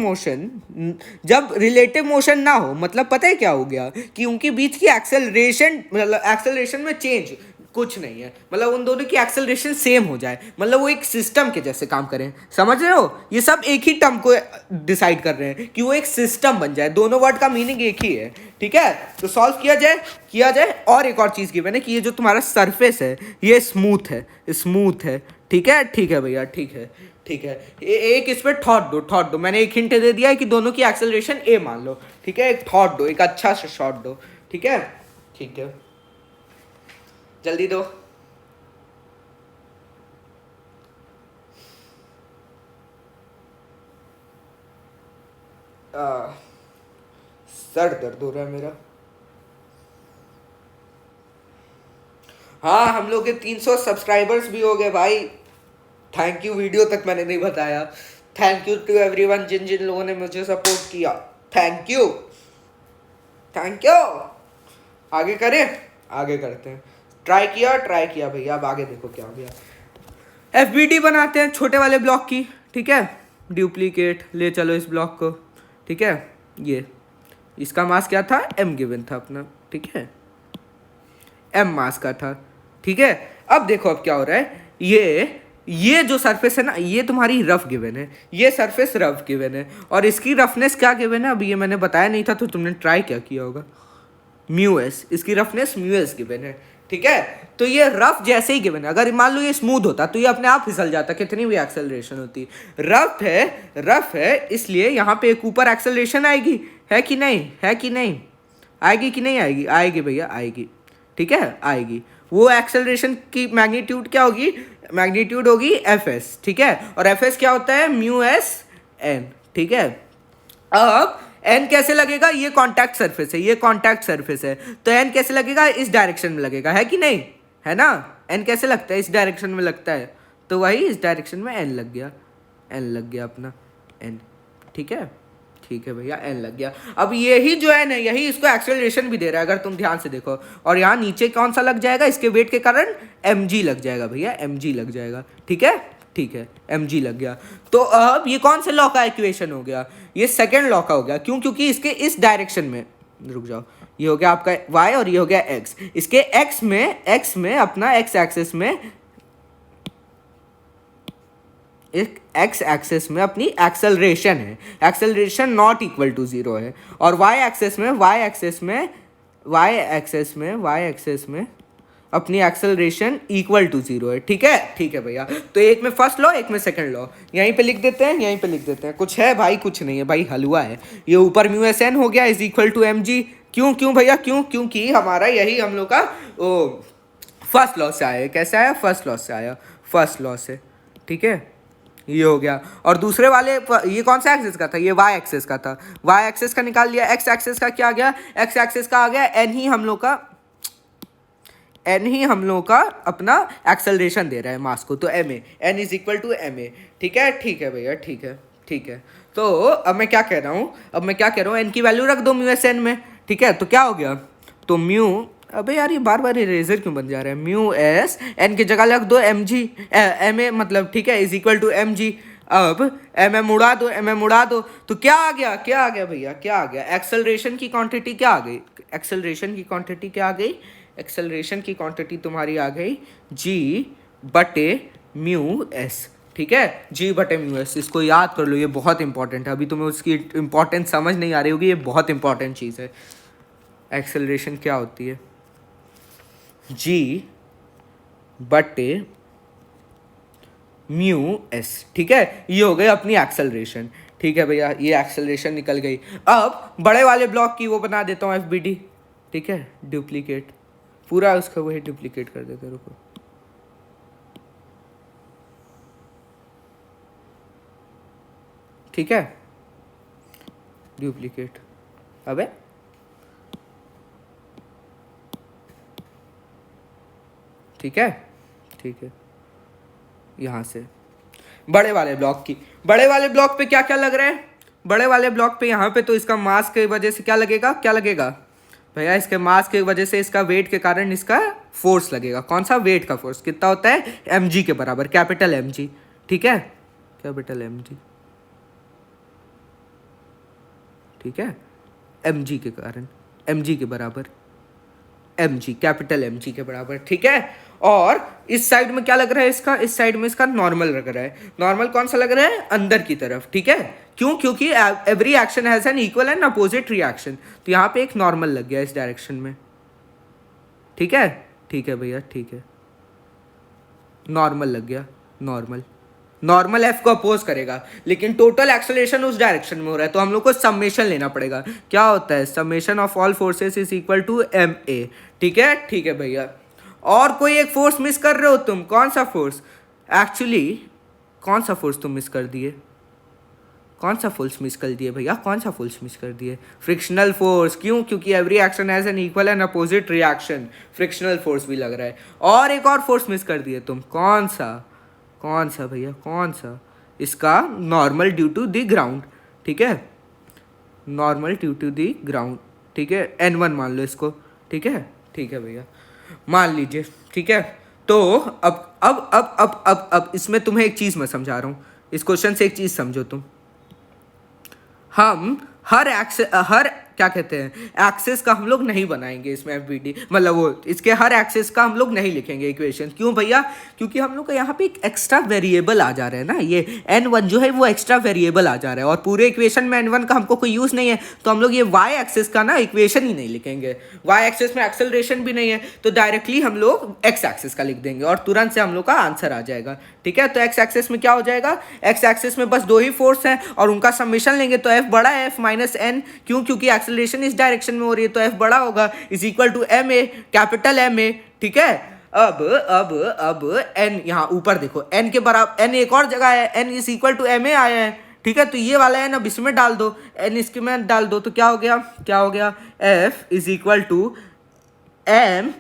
Speaker 1: मोशन ना हो, मतलब पता है क्या हो गया, कि उनके बीच की एक्सेलरेशन, मतलब एक्सेलरेशन में चेंज कुछ नहीं है, मतलब उन दोनों की एक्सेलरेशन सेम हो जाए, मतलब वो एक सिस्टम के जैसे काम करें। समझ रहे हो, ये सब एक ही टर्म को डिसाइड कर रहे हैं कि वो एक सिस्टम बन जाए। दोनों वर्ड का मीनिंग एक ही है, ठीक है। तो सॉल्व किया जाए। और एक और चीज़ की मैंने, कि ये जो तुम्हारा सरफेस है ये स्मूथ है, ठीक है भैया, ठीक है। एक इस पर थॉट दो। मैंने एक हिंट दे दिया है कि दोनों की एक्सेलरेशन ए मान लो, ठीक है। एक थॉट दो, एक अच्छा सा शॉट दो, ठीक है, जल्दी दो। सर दर्द हो रहा है मेरा। हाँ, हम लोग के 300 सब्सक्राइबर्स भी हो गए भाई। थैंक यू, वीडियो तक मैंने नहीं बताया। थैंक यू टू एवरीवन जिन जिन लोगों ने मुझे सपोर्ट किया। Thank you. आगे करते हैं। ट्राई किया भैया। अब आगे देखो क्या हो गया। एफबीटी बनाते हैं छोटे वाले ब्लॉक की, ठीक है। डुप्लीकेट ले चलो इस ब्लॉक को, ठीक है। ये इसका मास क्या था, एम गिवन था अपना, ठीक है, एम मास का था, ठीक है। अब देखो अब क्या हो रहा है, ये ये जो सरफेस है ना, ये तुम्हारी रफ गिवन है, ये सरफेस रफ गिवन है, और इसकी रफनेस क्या गिवन है, अभी ये मैंने बताया नहीं था तो तुमने ट्राई क्या किया होगा, म्यू एस, इसकी रफनेस म्यू एस गिवन है, ठीक है। तो ये रफ जैसे ही गिवन है, अगर मान लो ये स्मूथ होता तो ये अपने आप फिसल जाता, कितनी भी एक्सेलरेशन होती। रफ है इसलिए यहाँ पे एक ऊपर एक्सेलरेशन आएगी, है कि नहीं, है कि नहीं, आएगी कि नहीं आएगी, आएगी भैया आएगी, ठीक है आएगी। वो एक्सेलरेशन की मैग्नीट्यूड क्या होगी, मैग्नीट्यूड होगी एफ एस, ठीक है। और एफ एस क्या होता है, म्यू एस एन, ठीक है। अब एन कैसे लगेगा, ये कॉन्टैक्ट सरफेस है, ये कॉन्टैक्ट सरफेस है, तो एन कैसे लगेगा, इस डायरेक्शन में लगेगा, है कि नहीं, है ना। एन कैसे लगता है, इस डायरेक्शन में लगता है, तो वही इस डायरेक्शन में एन लग गया, एन लग गया अपना एन, ठीक है, ठीक है भैया एन लग गया। अब यही जो एन है, यही इसको एक्सेलरेशन भी दे रहा है, अगर तुम ध्यान से देखो। और यहाँ नीचे कौन सा लग जाएगा, इसके वेट के कारण एम जी लग जाएगा भैया, एम जी लग जाएगा, ठीक है, ठीक है, एम जी लग गया। तो अब ये कौन से लॉ का इक्वेशन हो गया, ये सेकेंड लॉ का हो गया, क्यों, क्योंकि इसके इस डायरेक्शन में, रुक जाओ, ये हो गया आपका y और ये हो गया x, इसके x में अपना x एक्सिस में, एक x एक्सिस में अपनी एक्सेलरेशन है, एक्सेलरेशन नॉट इक्वल टू 0 है, और y एक्सिस में अपनी एक्सेलरेशन इक्वल टू 0 है, ठीक है, ठीक है भैया। तो एक में फर्स्ट लॉ, एक में सेकंड लॉ, यहीं पे लिख देते हैं, यहीं पे लिख देते हैं। कुछ है भाई, कुछ नहीं है भाई, हलवा है। ये ऊपर म्यू एस एन हो गया is equal to M G, क्यों भैया, क्योंकि हमारा यही हम लोग का फर्स्ट लॉ से आया, कैसे आया, फर्स्ट लॉ से आया, फर्स्ट लॉ से, ठीक है, ये हो गया। और दूसरे वाले ये कौन सा एक्सिस का था, ये y एक्सिस का था, y एक्सिस का निकाल लिया, x एक्सिस का क्या आ गया, x एक्सिस का आ गया n ही हम लोग का अपना एक्सेलरेशन दे रहा है मास को, तो M A, N is equal to M A, ठीक है, ठीक है भैया, ठीक है, ठीक है। तो अब मैं क्या कह रहा हूँ, एन की वैल्यू रख दो म्यू एस एन में, ठीक है। तो क्या हो गया, तो म्यू, अबे यार ये बार बार इरेजर क्यों बन जा रहा है, म्यू एस एन की जगह रख दो एम जी, एम ए मतलब, ठीक है, is equal to M G. अब एम उड़ा दो, तो क्या आ गया भैया, क्या आ गया, एक्सेलरेशन की क्वांटिटी क्या आ गई, एक्सेलरेशन की क्वांटिटी तुम्हारी आ गई जी बटे म्यू एस, ठीक है, जी बटे म्यू एस। इसको याद कर लो, ये बहुत इंपॉर्टेंट है, अभी तुम्हें उसकी इंपॉर्टेंस समझ नहीं आ रही होगी, ये बहुत इंपॉर्टेंट चीज़ है। एक्सेलरेशन क्या होती है, जी बटे म्यू एस, ठीक है, ये हो गई अपनी एक्सेलरेशन, ठीक है भैया, ये एक्सेलरेशन निकल गई। अब बड़े वाले ब्लॉक की वो बना देता हूँ एफ बी डी, ठीक है, डुप्लीकेट, पूरा उसका वही डुप्लीकेट कर देते, रुको, ठीक है, डुप्लीकेट, अबे ठीक है, ठीक है, यहाँ से बड़े वाले ब्लॉक पे क्या क्या लग रहा है, बड़े वाले ब्लॉक पे यहाँ पे तो इसका मास की वजह से क्या लगेगा भैया, इसके मास की वजह से, इसका वेट के कारण इसका फोर्स लगेगा। कौन सा, वेट का फोर्स कितना होता है, एम जी के बराबर, कैपिटल एम जी, ठीक है, कैपिटल एम जी, ठीक है, एम जी के कारण, एम जी के बराबर, M G, capital M G के बराबर, ठीक है। और इस साइड में क्या लग रहा है इसका, इस साइड में इसका नॉर्मल लग रहा है, नॉर्मल कौन सा लग रहा है, अंदर की तरफ, ठीक है, क्यों, क्योंकि every action has an equal and opposite reaction, तो यहाँ पे एक नॉर्मल लग गया इस डायरेक्शन में, ठीक है, ठीक है भैया, ठीक है, नॉर्मल लग गया, नॉर्मल एफ को अपोज करेगा, लेकिन टोटल एक्सेलरेशन उस डायरेक्शन में हो रहा है, तो हम लोग को समेशन लेना पड़ेगा। क्या होता है, summation of all forces is equal to M A, ठीक है, ठीक है भैया। और कोई एक फोर्स मिस कर रहे हो तुम, कौन सा फोर्स, एक्चुअली कौन सा फोर्स तुम मिस कर दिए, भैया, कौन सा फोर्स मिस कर दिए, फ्रिक्शनल फोर्स, क्यों, क्योंकि every action has an equal and opposite reaction, frictional force भी लग रहा है। और एक और फोर्स मिस कर दिए तुम, कौन सा भैया, कौन सा, इसका normal due to the ground, ठीक है, normal due to the ground, ठीक है, N1 मान लो इसको, ठीक है, ठीक है भैया, मान लीजिए, ठीक है। तो अब इसमें तुम्हें एक चीज़ मैं समझा रहा हूँ, इस क्वेश्चन से एक चीज़ समझो तुम, हम हर क्या कहते हैं एक्सेस का हम लोग नहीं बनाएंगे इसमें एफबीडी, मतलब वो इसके हर एक्सेस का हम लोग नहीं लिखेंगे इक्वेशन। क्यों भैया? क्योंकि हम लोग का यहाँ पे एक एक्स्ट्रा वेरिएबल आ जा रहा है ना, ये n1 जो है वो एक्स्ट्रा वेरिएबल आ जा रहा है और पूरे इक्वेशन में n1 का हमको कोई यूज़ नहीं है, तो हम लोग ये y एक्सेस का ना इक्वेशन ही नहीं लिखेंगे। y एक्सेस में एक्सेलरेशन भी नहीं है तो डायरेक्टली हम लोग x एक्सेस का लिख देंगे और तुरंत से हम लोग का आंसर आ जाएगा। ठीक है, तो x एक्सेस में क्या हो जाएगा, x एक्सेस में बस दो ही फोर्स हैं और उनका समेशन लेंगे तो f बड़ा है f माइनस n, क्यों? क्योंकि एक्सेलरेशन इस डायरेक्शन में हो रही है तो f बड़ा होगा is equal to M A, capital M A. ठीक है, अब n यहाँ ऊपर देखो n के बराबर, n एक और जगह है, n is equal to M A आया है। ठीक है, तो ये वाला है ना, अब इसमें डाल दो, n इसके में डाल दो तो क्या हो गया, क्या हो गया, f is equal to m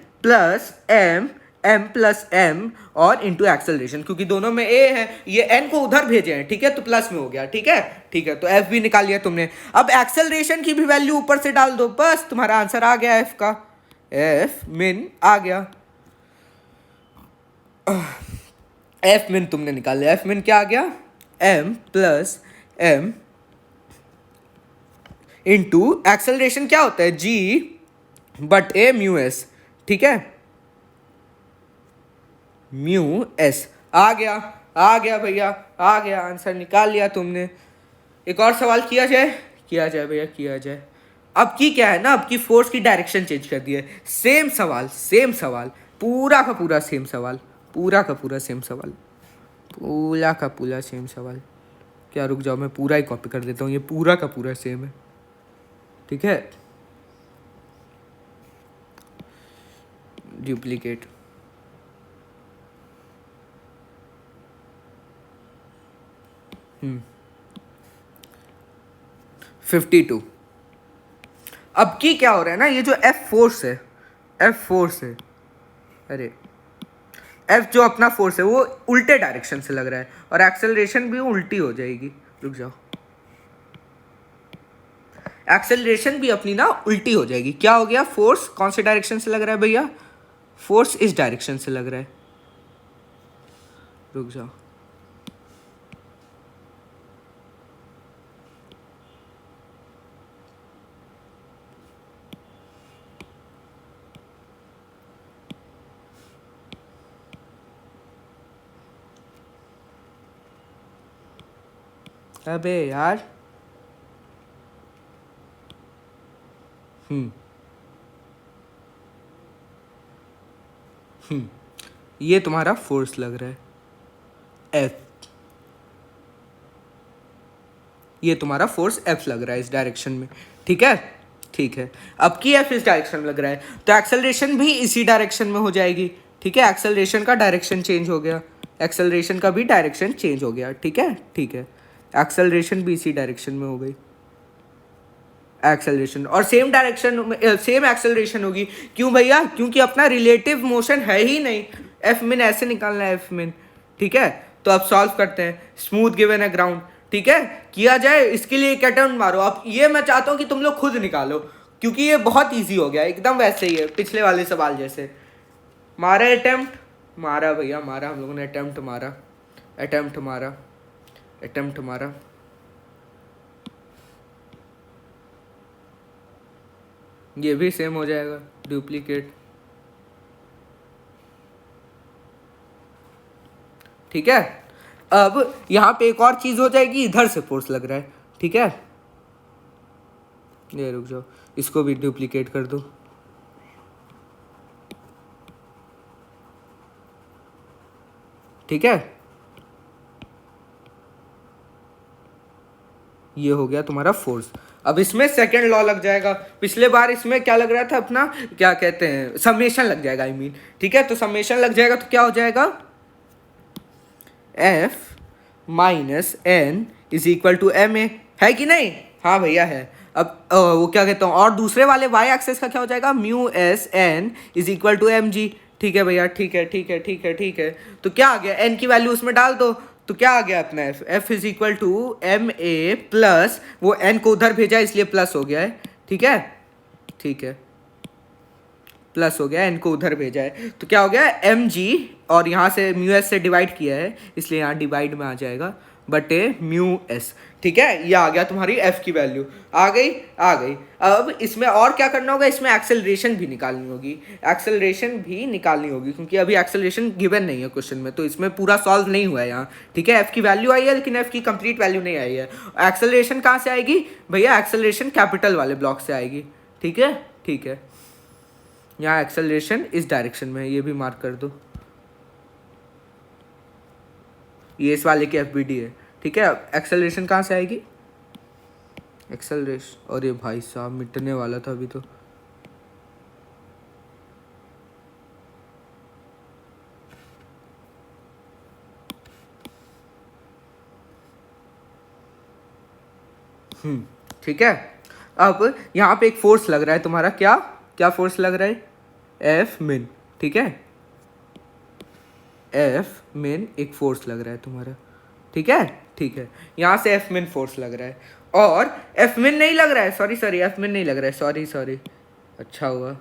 Speaker 1: plus m और इंटू एक्सेलरेशन, क्योंकि दोनों में a है, ये n को उधर भेजे हैं। ठीक है, तो प्लस में हो गया। ठीक है, ठीक है, तो f भी निकाल लिया तुमने। अब एक्सेलरेशन की भी वैल्यू ऊपर से डाल दो, बस तुम्हारा आंसर आ गया f का, f min आ गया। f min तुमने निकाल लिया, f min क्या आ गया, m plus m into acceleration क्या होता है, g but A mu S. ठीक है, म्यू एस आ गया भैया, आ गया, आंसर निकाल लिया तुमने। एक और सवाल किया जाए भैया, किया जाए। अब की क्या है ना, अब की फोर्स की डायरेक्शन चेंज कर दी है। सेम सवाल, पूरा का पूरा सेम सवाल, सेम सवाल। क्या, रुक जाओ, मैं पूरा ही कॉपी कर देता हूँ, ये पूरा का पूरा सेम है। ठीक है, डुप्लीकेट, हम्म 52। अब की क्या हो रहा है ना, ये जो F फोर्स है, अरे F जो अपना फोर्स है वो उल्टे डायरेक्शन से लग रहा है और एक्सेलरेशन भी उल्टी हो जाएगी। रुक जाओ, एक्सेलरेशन भी अपनी ना उल्टी हो जाएगी। क्या हो गया, फोर्स कौन से डायरेक्शन से लग रहा है भैया, फोर्स इस डायरेक्शन से लग रहा है। रुक जाओ, अबे यार, ये तुम्हारा फोर्स लग रहा है F, ये तुम्हारा फोर्स F लग रहा है इस डायरेक्शन में। ठीक है, ठीक है, अब की F इस डायरेक्शन में लग रहा है तो एक्सेलरेशन भी इसी डायरेक्शन में हो जाएगी। ठीक है, एक्सेलरेशन का डायरेक्शन चेंज हो गया, एक्सेलरेशन का भी डायरेक्शन चेंज हो गया। ठीक है, ठीक है, एक्सेलरेशन भी इसी डायरेक्शन में हो गई, एक्सेलरेशन और सेम डायरेक्शन में सेम एक्सेलरेशन होगी। क्यों भैया? क्योंकि अपना रिलेटिव मोशन है ही नहीं। एफ मिन ऐसे निकालना है, एफ मिन। ठीक है, तो अब सॉल्व करते हैं। स्मूथ गिवन है ग्राउंड, ठीक है, किया जाए। इसके लिए एक अटेम्प्ट मारो। अब ये मैं चाहता हूँ कि तुम लोग खुद निकालो, क्योंकि ये बहुत ईजी हो गया, एकदम वैसे ही है पिछले वाले सवाल जैसे। मारा अटेम्प्ट, मारा भैया, मारा, हम लोगों ने अटेम्प्ट मारा, अटेम्प्ट मारा, अटेम्प्ट मारा। ये भी सेम हो जाएगा, डुप्लीकेट। ठीक है, अब यहाँ पे एक और चीज हो जाएगी, इधर से फोर्स लग रहा है। ठीक है, ये रुक जाओ, इसको भी डुप्लीकेट कर दो। ठीक है, ये हो गया तुम्हारा फोर्स। अब इसमें सेकंड लॉ लग जाएगा। पिछले बार इसमें क्या लग रहा था अपना, क्या कहते हैं, समेशन लग जाएगा, आई मीन। ठीक है, तो समेशन लग जाएगा तो क्या हो जाएगा, F minus N is equal to M A, है कि नहीं? हाँ भैया है। अब वो क्या कहता हूँ, और दूसरे वाले y एक्सेस का क्या हो जाएगा, mu S N is equal to M G. ठीक है भैया, ठीक है, ठीक है, ठीक है, ठीक है। तो क्या आ गया, n की वैल्यू उसमें डाल दो, तो क्या आ गया अपना f is equal to M A plus, वो n को उधर भेजा इसलिए प्लस हो गया है। ठीक है, ठीक है, प्लस हो गया, n को उधर भेजा है तो क्या हो गया, एम जी, और यहाँ से म्यू एस से डिवाइड किया है इसलिए यहाँ डिवाइड में आ जाएगा, बटे म्यू एस। ठीक है, ये आ गया तुम्हारी एफ की वैल्यू। आ गई, आ गई। अब इसमें और क्या करना होगा, इसमें एक्सेलरेशन भी निकालनी होगी, एक्सेलरेशन भी निकालनी होगी, क्योंकि अभी एक्सेलरेशन गिवन नहीं है क्वेश्चन में, तो इसमें पूरा सॉल्व नहीं हुआ है यहाँ। ठीक है, एफ की वैल्यू आई है लेकिन एफ की कंप्लीट वैल्यू नहीं आई है। एक्सेलरेशन कहाँ से आएगी भैया, एक्सेलरेशन कैपिटल वाले ब्लॉक से आएगी। ठीक है, ठीक है, यहाँ एक्सेलरेशन इस डायरेक्शन में है, ये भी मार्क कर दो, ये इस वाले की एफ बी डी है। ठीक है, एक्सेलरेशन कहाँ से आएगी, एक्सेलरेशन, और ये भाई साहब मिटने वाला था अभी तो। ठीक है, अब यहाँ पे एक फोर्स लग रहा है तुम्हारा, क्या क्या फोर्स लग रहा है, एफ मिन। ठीक है, एफ मिन एक फोर्स लग रहा है तुम्हारा। ठीक है, ठीक है, यहाँ से एफ मिन फोर्स लग रहा है, और एफ मिन नहीं लग रहा है, सॉरी सॉरी, एफ मिन नहीं लग रहा है, सॉरी सॉरी, अच्छा हुआ,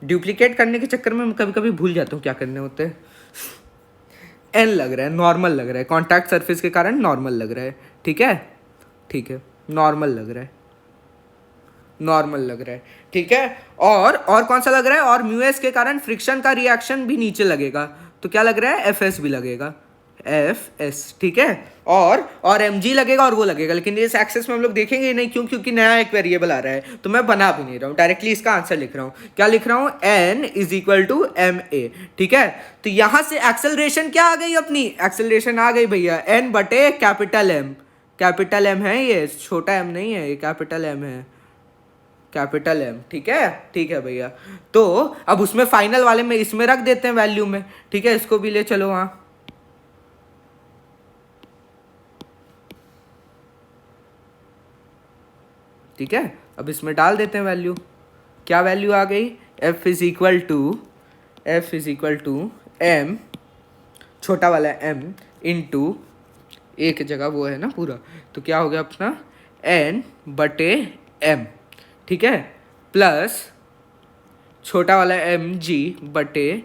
Speaker 1: डुप्लीकेट करने के चक्कर में मैं कभी कभी भूल जाता हूँ क्या करने होते हैं। एन लग रहा है, नॉर्मल लग रहा है, कॉन्टैक्ट सरफेस के कारण नॉर्मल लग रहा है। ठीक है, ठीक है, नॉर्मल लग रहा है, नॉर्मल लग रहा है। ठीक है, और कौन सा लग रहा है, और म्यू एस के कारण फ्रिक्शन का रिएक्शन भी नीचे लगेगा, तो क्या लग रहा है, एफ एस भी लगेगा, एफ एस। ठीक है, और एम जी लगेगा और वो लगेगा, लेकिन इस एक्सेस में हम लोग देखेंगे ही नहीं, क्यों, क्योंकि नया एक वेरिएबल आ रहा है, तो मैं बना भी नहीं रहा हूँ, डायरेक्टली इसका आंसर लिख रहा हूँ। क्या लिख रहा हूँ, N is equal to M A. ठीक है, तो यहां से एक्सेलरेशन क्या आ गई, अपनी एक्सेलरेशन आ गई भैया, एन बटे कैपिटल एम। कैपिटल एम है ये, छोटा एम नहीं है, ये कैपिटल एम है, कैपिटल एम। ठीक है, ठीक है भैया, तो अब उसमें फाइनल वाले में इसमें रख देते हैं वैल्यू में। ठीक है, इसको भी ले चलो वहाँ, ठीक है, अब इसमें डाल देते हैं वैल्यू। क्या वैल्यू आ गई, F is equal to M, छोटा वाला एम, इंटू एक जगह वो है ना पूरा, तो क्या हो गया अपना, एन बटे एम। ठीक है, प्लस छोटा वाला एम जी बटे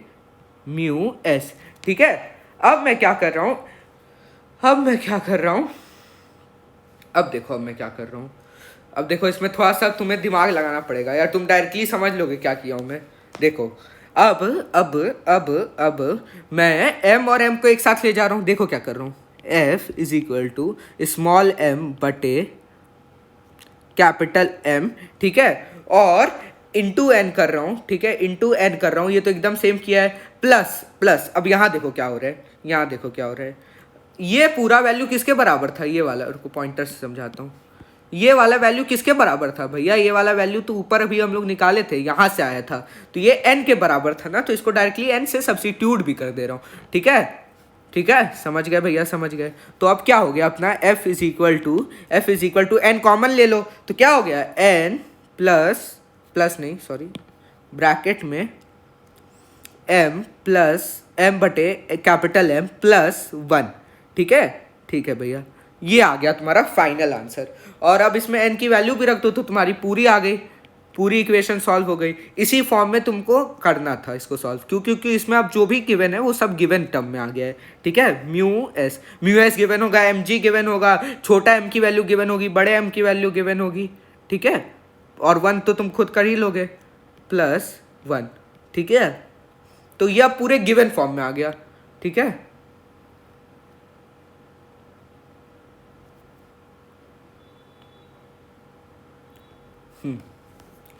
Speaker 1: म्यू एस। ठीक है, अब मैं क्या कर रहा हूँ, अब देखो, अब मैं क्या कर रहा हूँ, अब देखो, इसमें थोड़ा सा तुम्हें दिमाग लगाना पड़ेगा यार, तुम डायरेक्टली समझ लोगे क्या किया हूँ मैं। देखो, अब मैं m और m को एक साथ ले जा रहा हूँ, देखो क्या कर रहा हूँ, f is equal to small m बटे कैपिटल M। ठीक है, और इंटू एन कर रहा हूँ। ठीक है, इंटू एन कर रहा हूँ, ये तो एकदम सेम किया है, प्लस अब यहाँ देखो क्या हो रहा है, यहाँ देखो क्या हो रहा है, ये पूरा वैल्यू किसके बराबर था, ये वाला, रुको पॉइंटर से समझाता हूँ, ये वाला वैल्यू किसके बराबर था भैया, ये वाला वैल्यू तो ऊपर अभी हम लोग निकाले थे, यहाँ से आया था, तो ये n के बराबर था ना, तो इसको डायरेक्टली n से सब्स्टिट्यूट भी कर दे रहा हूँ। ठीक है, ठीक है, समझ गए भैया, समझ गए। तो अब क्या हो गया अपना, f is equal to n common ले लो, तो क्या हो गया, n प्लस नहीं, सॉरी, ब्रैकेट में m प्लस m बटे कैपिटल M प्लस 1। ठीक है, ठीक है भैया, ये आ गया तुम्हारा फाइनल आंसर। और अब इसमें n की वैल्यू भी रख दो, तो तुम्हारी पूरी आ गई, पूरी इक्वेशन सॉल्व हो गई। इसी फॉर्म में तुमको करना था इसको सॉल्व, क्योंकि इसमें अब जो भी गिवन है वो सब गिवन टर्म में आ गया है। ठीक है, म्यू एस गिवन होगा, एम जी गिवन होगा, छोटा m की वैल्यू गिवन होगी, बड़े m की वैल्यू गिवन होगी। ठीक है, और 1 तो तुम खुद कर ही लोगे, प्लस 1। ठीक है, तो यह पूरे गिवन फॉर्म में आ गया। ठीक है,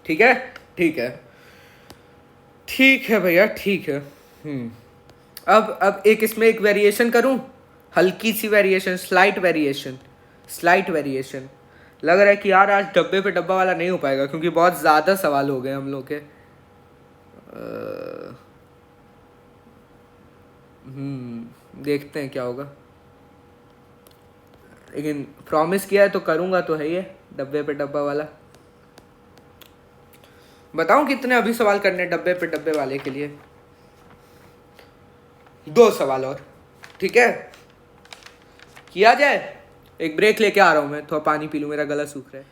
Speaker 1: ठीक है, ठीक है, ठीक है भैया, ठीक है। अब एक इसमें एक वेरिएशन करूं, हल्की सी वेरिएशन, स्लाइट वेरिएशन। लग रहा है कि यार आज डब्बे पे डब्बा वाला नहीं हो पाएगा, क्योंकि बहुत ज़्यादा सवाल हो गए हम लोग के। देखते हैं क्या होगा, लेकिन प्रॉमिस किया है तो करूँगा तो है ही है, डब्बे पे डब्बा वाला। बताऊं कितने अभी सवाल करने डब्बे पे डब्बे वाले के लिए, 2 सवाल और। ठीक है, किया जाए, एक ब्रेक लेके आ रहा हूं मैं, थोड़ा पानी पी लूं, मेरा गला सूख रहा है।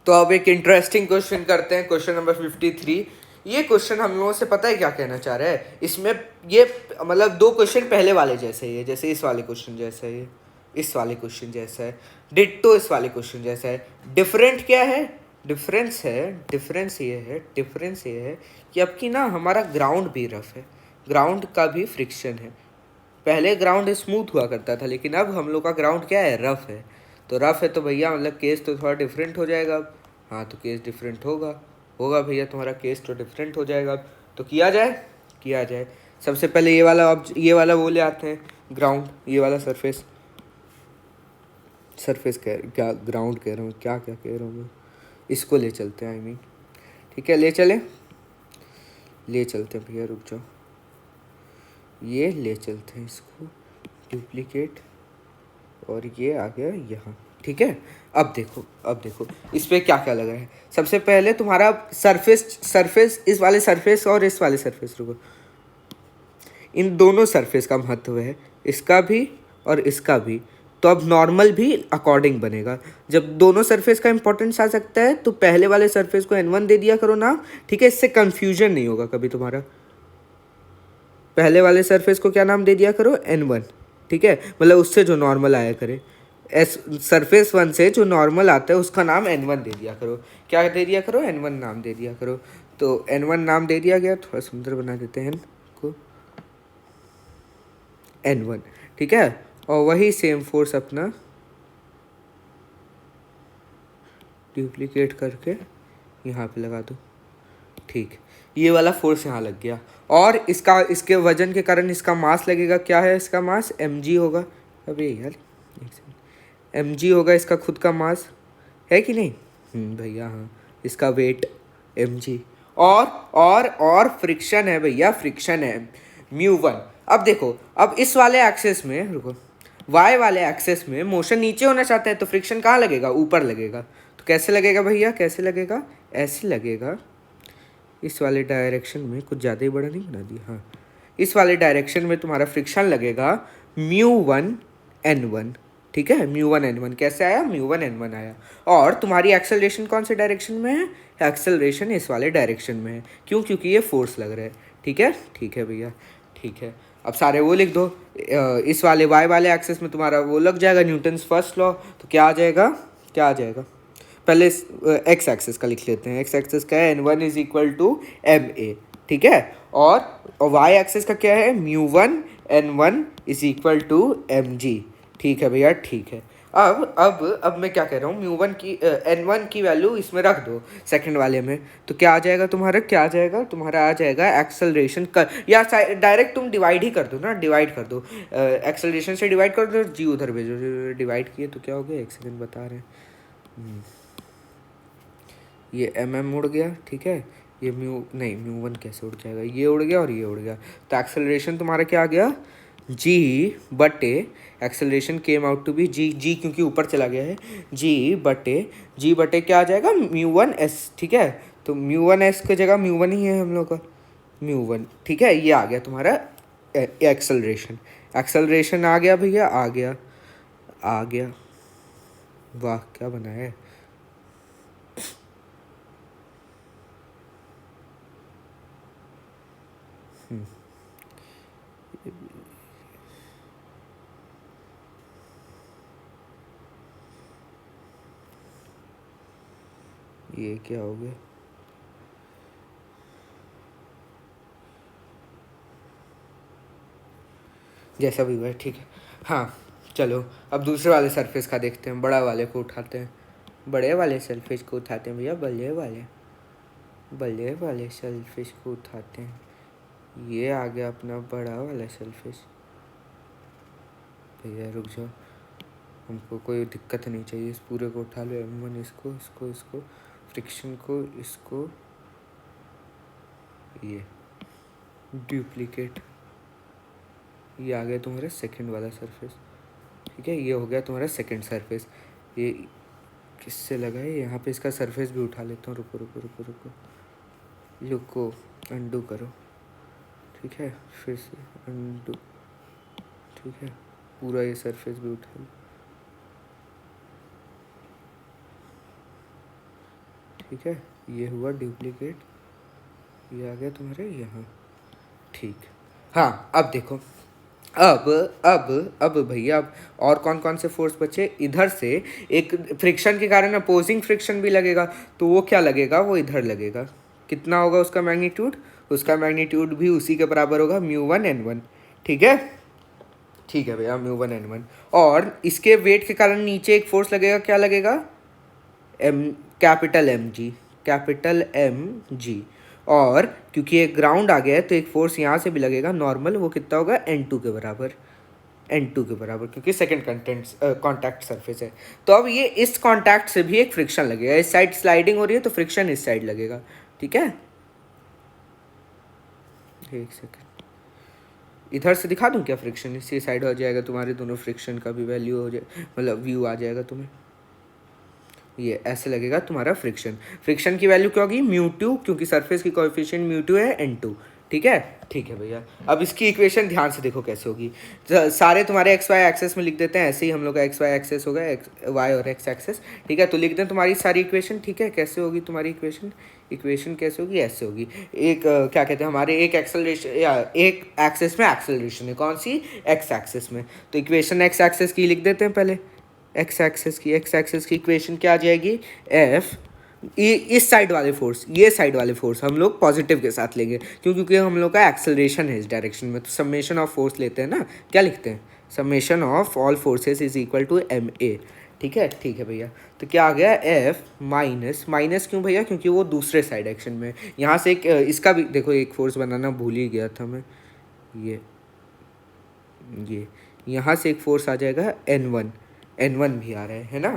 Speaker 1: तो अब एक इंटरेस्टिंग क्वेश्चन करते हैं, क्वेश्चन नंबर 53। ये क्वेश्चन हम लोगों से पता है क्या कहना चाह रहा है, इसमें ये मतलब 2 क्वेश्चन पहले वाले जैसे ही है, जैसे इस वाले क्वेश्चन जैसे ही। इस वाले क्वेश्चन जैसा है, डिट्टो इस वाले क्वेश्चन जैसा है। डिफरेंट क्या है? डिफरेंस ये है कि अब की ना हमारा ग्राउंड भी रफ है, ग्राउंड का भी फ्रिक्शन है। पहले ग्राउंड स्मूथ हुआ करता था, लेकिन अब हम लोग का ग्राउंड क्या है? रफ है। तो रफ है तो भैया मतलब केस तो थोड़ा डिफरेंट हो जाएगा अब। हाँ, तो केस डिफरेंट होगा भैया, तुम्हारा केस तो डिफरेंट हो जाएगा अब। तो किया जाए। सबसे पहले ये वाला वो ले आते हैं, ग्राउंड, ये वाला सरफेस क्या ग्राउंड कह रहा हूँ, क्या क्या कह रहा हूँ मैं। इसको ले चलते हैं, आई मीन, ठीक है, ले चलते हैं भैया, रुक जाओ, ये ले चलते हैं इसको, डुप्लीकेट, और ये आ गया यहाँ, ठीक है। अब देखो इस पे क्या क्या लगा है। सबसे पहले तुम्हारा सरफेस इस वाले सरफेस और इस वाले सरफेस, रुको, इन दोनों सरफेस का महत्व है, इसका भी और इसका भी। तो अब नॉर्मल भी अकॉर्डिंग बनेगा। जब दोनों सरफेस का इंपॉर्टेंस आ सकता है तो पहले वाले सरफेस को n1 दे दिया करो ना, ठीक है, इससे कंफ्यूजन नहीं होगा कभी तुम्हारा। पहले वाले सरफेस को क्या नाम दे दिया करो? n1, ठीक है, मतलब उससे जो नॉर्मल आया करे, सरफेस 1 से जो नॉर्मल आता है उसका नाम n1 दे दिया करो। क्या दे दिया करो? n1 नाम दे दिया करो। तो n1 नाम दे दिया गया, थोड़ा सुंदर बना देते हैं को, n1, ठीक है। और वही सेम फोर्स अपना डुप्लीकेट करके यहाँ पे लगा दो, ठीक, ये वाला फोर्स यहाँ लग गया। और इसके वजन के कारण इसका मास लगेगा, क्या है इसका मास? mg होगा। अबे यार mg होगा इसका खुद का मास, है कि नहीं? भैया हाँ, इसका वेट mg। और फ्रिक्शन है भैया, फ्रिक्शन है μ1। अब देखो, अब इस वाले एक्सेस में, रुको, y वाले एक्सेस में मोशन नीचे होना चाहता है तो फ्रिक्शन कहाँ लगेगा? ऊपर लगेगा। तो कैसे लगेगा भैया, कैसे लगेगा? ऐसे लगेगा, इस वाले डायरेक्शन में, कुछ ज़्यादा ही बड़ा नहीं बना दिया, हाँ, इस वाले डायरेक्शन में तुम्हारा फ्रिक्शन लगेगा μ1n1, ठीक है, μ1n1 कैसे आया? μ1n1 आया। और तुम्हारी एक्सेलरेशन कौन से डायरेक्शन में है? एक्सेलरेशन इस वाले डायरेक्शन में है। क्यों? क्योंकि ये फोर्स लग रहा है, ठीक है भैया, ठीक है। अब सारे वो लिख दो, इस वाले y वाले एक्सेस में तुम्हारा वो लग जाएगा न्यूटन्स फर्स्ट लॉ। तो क्या आ जाएगा? पहले एक्स एक्सेस का लिख लेते हैं। एक्स एक्सेस का है n1 is equal to ma, ठीक है। और वाई एक्सेस का क्या है? μ1n1 is equal to mg, ठीक है भैया, ठीक है। अब मैं क्या कह रहा हूँ, μ1 की n1 की वैल्यू इसमें रख दो सेकंड वाले में। तो क्या आ जाएगा तुम्हारा? आ जाएगा एक्सेलरेशन कर, या डायरेक्ट तुम डिवाइड ही कर दो ना, डिवाइड कर दो, एक्सेलरेशन से डिवाइड कर दो, जी उधर भेजो, डिवाइड किए तो क्या हो गया, एक सेकंड बता रहे हैं, ये उड़ गया, ठीक है, ये μ1 कैसे उड़ जाएगा? ये उड़ गया और ये उड़ गया। तो एक्सेलरेशन तुम्हारा क्या आ गया? g बटे, acceleration came out to be g क्योंकि ऊपर चला गया है, जी बटे क्या आ जाएगा? μ1s, ठीक है। तो μ1s की जगह μ1 ही है हम लोग का, μ1, ठीक है। ये आ गया तुम्हारा एक्सेलरेशन आ गया भैया, आ गया, वाह क्या बनाया है। ये क्या हो गया? जैसा भी हुआ है, ठीक है। हाँ, चलो अब दूसरे वाले सरफेस का देखते हैं, बड़ा वाले को उठाते हैं, बड़े वाले सरफेस को उठाते हैं भैया, बड़े वाले सरफेस को उठाते हैं। ये आ गया अपना बड़ा वाला सरफेस। भैया रुक जाओ, हमको कोई दिक्कत नहीं चाहिए, इस पूरे को उठा लो, m1 इसको फ्रिक्शन को, इसको, ये डुप्लीकेट, ये आ गया तुम्हारा सेकंड वाला सरफेस, ठीक है। ये हो गया तुम्हारा सेकंड सरफेस। ये किससे लगा है? यहाँ पे इसका सरफेस भी उठा लेता हूँ, रुको, अंडू करो, ठीक है, फिर से अंडू, ठीक है, पूरा ये सरफेस भी उठा लो, ठीक है। ये हुआ डुप्लीकेट, ये आ गया तुम्हारे यहाँ, ठीक। हाँ, अब देखो, अब भैया अब और कौन कौन से फोर्स बचे इधर से। एक फ्रिक्शन के कारण अपोजिंग फ्रिक्शन भी लगेगा, तो वो क्या लगेगा, वो इधर लगेगा। कितना होगा उसका मैग्नीट्यूड, उसका मैग्नीट्यूड भी उसी के बराबर होगा μ1 n1। ठीक है, ठीक है भैया, μ1 n1। और इसके वेट के कारण नीचे एक फोर्स लगेगा, क्या लगेगा, M, capital M G, capital M G. और क्योंकि एक ग्राउंड आ गया है तो एक फोर्स यहाँ से भी लगेगा नॉर्मल, वो कितना होगा n2 के बराबर, n2 के बराबर, क्योंकि सेकंड कॉन्टैक्ट सरफेस है। तो अब ये इस कॉन्टैक्ट से भी एक फ्रिक्शन लगेगा, इस साइड स्लाइडिंग हो रही है तो फ्रिक्शन इस साइड लगेगा। ठीक है, एक सेकंड, इधर से दिखा दूं क्या फ्रिक्शन, इसी साइड हो जाएगा तुम्हारे, दोनों फ्रिक्शन का भी वैल्यू हो जाए, मतलब व्यू आ जाएगा तुम्हें। ये ऐसे लगेगा तुम्हारा फ्रिक्शन। फ्रिक्शन की वैल्यू क्या होगी, μ2, क्योंकि सरफेस की कोएफिशिएंट μ2 है, n2। ठीक है, ठीक है भैया। अब इसकी इक्वेशन ध्यान से देखो कैसे होगी। सारे तुम्हारे एक्स वाई एक्सेस में लिख देते हैं, ऐसे ही हम लोग का एक्स वाई एक्सेस होगा, वाई और एक्स एक्सेस। ठीक है, तो लिख दें तुम्हारी सारी इक्वेशन। ठीक है, कैसे होगी तुम्हारी इक्वेशन, इक्वेशन कैसे होगी, ऐसे होगी। एक क्या कहते हैं, हमारे एक एक्सेलरेशन या एक एक्सेस में एक्सेलरेशन है, कौन सी, एक्स एक्सेस में। तो इक्वेशन एक्स एक्सेस की लिख देते हैं पहले। एक्स एक्सेस की इक्वेशन क्या आ जाएगी, एफ, इस साइड वाले फोर्स, ये साइड वाले फोर्स हम लोग पॉजिटिव के साथ लेंगे, क्योंकि हम लोग का एक्सेलरेशन है इस डायरेक्शन में। तो समेशन ऑफ फोर्स लेते हैं ना, क्या लिखते हैं, summation of all forces is equal to M A. ठीक है, ठीक है भैया। तो क्या आ गया, एफ माइनस, माइनस क्यों भैया, क्योंकि वो दूसरे साइड एक्शन में। यहाँ से एक इसका भी देखो, एक फोर्स बनाना भूल ही गया था मैं, ये यहाँ से एक फोर्स आ जाएगा n1, n1 भी आ रहा है ना,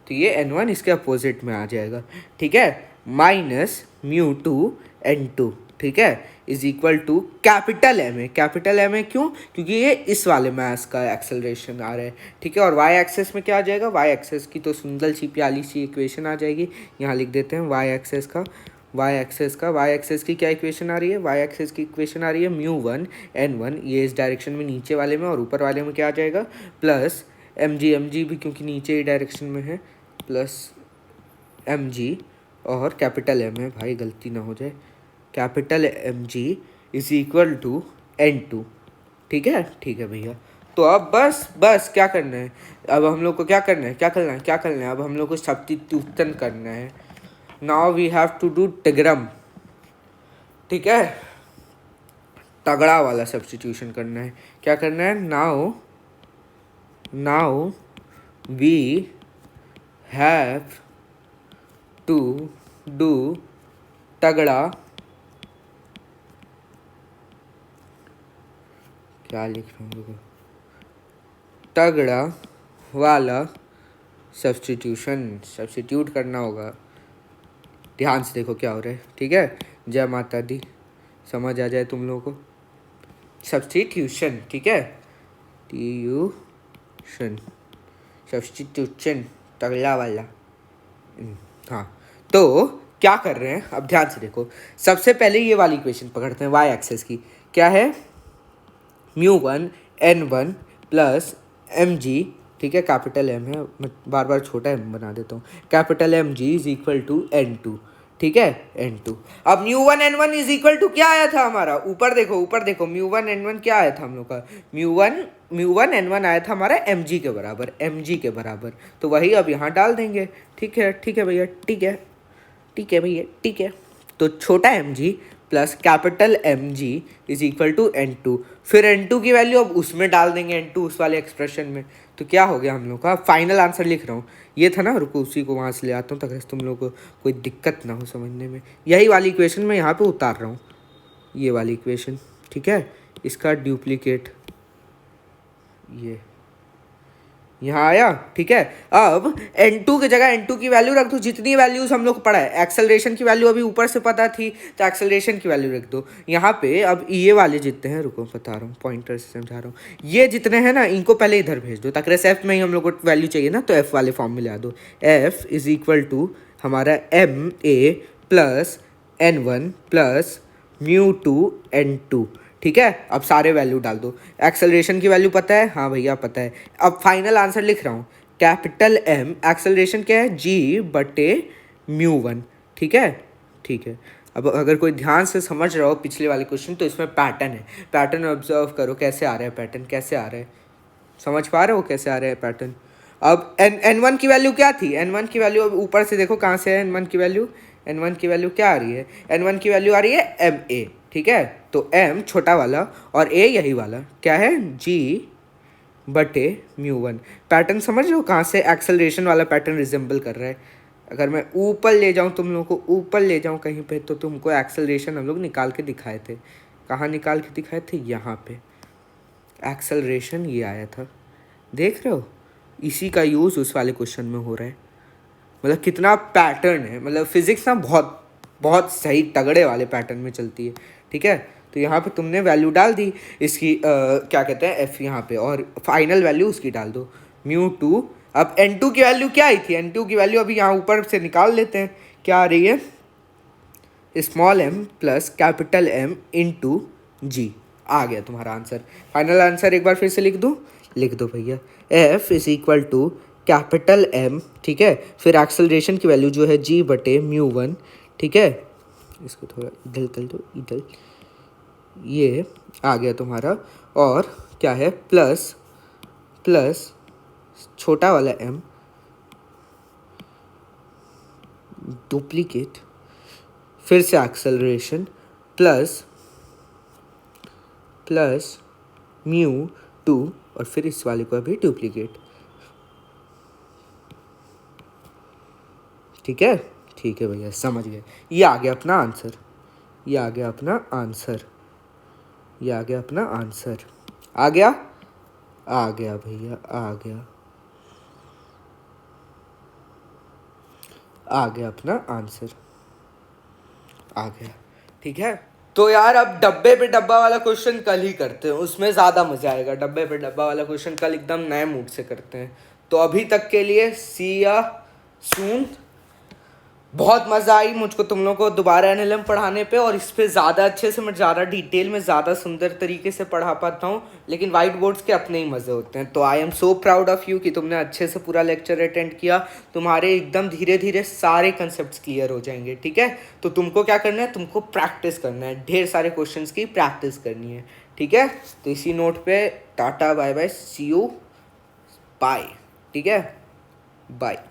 Speaker 1: तो ये n1 इसके अपोजिट में आ जाएगा। ठीक है, माइनस μ2 n2। ठीक है, is equal to capital M A, capital M A क्यों, क्योंकि ये इस वाले मास का एक्सेलरेशन आ रहा है। ठीक है, और वाई एक्सेस में क्या आ जाएगा, वाई एक्सेस की तो सुंदर सी प्याली सी इक्वेशन आ जाएगी, यहाँ लिख देते हैं वाई एक्सेस का, वाई एक्सेस की क्या इक्वेशन आ रही है, वाई एक्सेस की इक्वेशन आ रही है μ1 n1, ये इस डायरेक्शन में नीचे वाले में, और ऊपर वाले में क्या आ जाएगा, प्लस एम जी भी क्योंकि नीचे ही डायरेक्शन में है, प्लस एम जी, और कैपिटल एम है भाई, गलती ना हो जाए, capital M G is equal to n2। ठीक है, ठीक है भैया। तो अब बस क्या करना है, अब हम लोग को क्या करना है, अब हम लोग को सब्स्टिट्यूशन करना है। Now we have to do diagram. ठीक है, तगड़ा वाला सब्स्टिट्यूशन करना है। क्या करना है, now we have to do तगड़ा, क्या लिख रहा हूँ, तगड़ा वाला सब्स्टिट्यूट करना होगा। ध्यान से देखो क्या हो रहा है। ठीक है, जय माता दी, समझ आ जाए तुम लोगों को, सब्स्टिट्यूशन। ठीक है, सब्स्टिट्यूशन तगड़ा वाला। हाँ, तो क्या कर रहे हैं, अब ध्यान से देखो। सबसे पहले ये वाली इक्वेशन पकड़ते हैं वाई एक्सेस की, क्या है, μ1 n1 प्लस एम जी। ठीक है, कैपिटल एम है, मैं बार बार छोटा एम बना देता हूँ, capital M G is equal to n2। ठीक है, n2। अब μ1 n1 इज इक्वल टू क्या आया था हमारा, ऊपर देखो μ1 n1 क्या आया था हम लोग का, μ1 n1 आया था हमारा mg के बराबर, तो वही अब यहाँ डाल देंगे। ठीक है, ठीक है भैया, ठीक है। तो छोटा mg plus capital M G is equal to n2, फिर n2 की वैल्यू अब उसमें डाल देंगे, n2 उस वाले एक्सप्रेशन में। तो क्या हो गया हम लोग का फाइनल आंसर, लिख रहा हूँ, ये था ना, रुको उसी को वहाँ से ले आता हूँ ताकि तुम लोग को कोई दिक्कत ना हो समझने में। यही वाली इक्वेशन मैं यहाँ पे उतार रहा हूँ, ये वाली इक्वेशन। ठीक है, इसका डुप्लीकेट ये यहाँ आया। ठीक है, अब n2 की जगह n2 की वैल्यू रख दो, जितनी वैल्यूज हम लोग पढ़ा है। एक्सेलरेशन की वैल्यू अभी ऊपर से पता थी, तो एक्सेलरेशन की वैल्यू रख दो यहाँ पे। अब ये वाले जितने हैं, रुको बता रहा हूँ, पॉइंटर से समझा रहा हूँ, ये जितने हैं ना, इनको पहले इधर भेज दो, ताकि एफ में ही हम लोग को वैल्यू चाहिए ना, तो एफ वाले फॉर्म में ला दो। एफ इज इक्वल टू हमारा एम ए प्लस n1 प्लस μ2 n2। ठीक है, अब सारे वैल्यू डाल दो। एक्सेलरेशन की वैल्यू पता है, हाँ भैया पता है। अब फाइनल आंसर लिख रहा हूँ, कैपिटल एम, एक्सेलरेशन क्या है, g/μ1। ठीक है, ठीक है। अब अगर कोई ध्यान से समझ रहा हो पिछले वाले क्वेश्चन, तो इसमें पैटर्न है, पैटर्न ऑब्जर्व करो कैसे आ रहा है पैटर्न, कैसे आ रहा है, समझ पा रहे हो कैसे आ रहा है पैटर्न। अब n1 की वैल्यू क्या थी, n1 की वैल्यू अब ऊपर से देखो कहाँ से है n1 की वैल्यू, n1 की वैल्यू क्या आ रही है, n1 की वैल्यू आ रही है ma, ठीक है। तो m छोटा वाला और a यही वाला क्या है, g बटे म्यू 1। पैटर्न समझ रहे हो कहाँ से एक्सेलरेशन वाला पैटर्न रिजेंबल कर रहा है। अगर मैं ऊपर ले जाऊँ, तुम लोगों को ऊपर ले जाऊँ कहीं पे, तो तुमको एक्सेलरेशन हम लोग निकाल के दिखाए थे। कहाँ निकाल के दिखाए थे, यहाँ पे एक्सेलरेशन ये आया था, देख रहे हो। इसी का यूज़ उस वाले क्वेश्चन में हो रहा है। मतलब कितना पैटर्न है, मतलब फिजिक्स ना बहुत बहुत सही तगड़े वाले पैटर्न में चलती है, ठीक है। तो यहाँ पे तुमने वैल्यू डाल दी इसकी, क्या कहते हैं एफ यहाँ पे, और फाइनल वैल्यू उसकी डाल दो μ2। अब n2 की वैल्यू क्या आई थी, n2 की वैल्यू अभी यहाँ ऊपर से निकाल लेते हैं, क्या आ रही है, small m plus capital M into g. आ गया तुम्हारा आंसर। फाइनल आंसर एक बार फिर से लिख दूँ, लिख दो भैया, F is equal to capital M, ठीक है, फिर एक्सेलरेशन की वैल्यू जो है g बटे μ1, ठीक है। इसको थोड़ा इधर कर दो, इधर, ये आ गया तुम्हारा। और क्या है, प्लस प्लस छोटा वाला m डुप्लीकेट, फिर से एक्सेलरेशन प्लस प्लस μ2, और फिर इस वाले को भी डुप्लीकेट, ठीक है। ठीक है भैया, समझ गए। ये आ गया अपना आंसर, ये आ गया अपना आंसर, ये आ गया अपना आंसर, आ गया, आ गया भैया, आ गया, आ गया अपना आंसर, आ गया, ठीक है। तो यार अब डब्बे पे डब्बा वाला क्वेश्चन कल ही करते हैं, उसमें ज़्यादा मज़ा आएगा। डब्बे पे डब्बा वाला क्वेश्चन कल एकदम नए मूड से करते हैं। तो अभी तक के लिए सी या सून। बहुत मज़ा आई मुझको तुम लोगों को दोबारा एनएलएम पढ़ाने पे, और इस पे ज़्यादा अच्छे से, मैं ज़्यादा डिटेल में, ज़्यादा सुंदर तरीके से पढ़ा पाता हूँ। लेकिन वाइट बोर्ड्स के अपने ही मज़े होते हैं। तो I am so proud of you कि तुमने अच्छे से पूरा लेक्चर अटेंड किया। तुम्हारे एकदम धीरे धीरे सारे कंसेप्ट क्लियर हो जाएंगे, ठीक है। तो तुमको क्या करना है, तुमको प्रैक्टिस करना है, ढेर सारे क्वेश्चन की प्रैक्टिस करनी है, ठीक है। तो इसी नोट पर tata bye bye, see you, bye, ठीक है, बाय।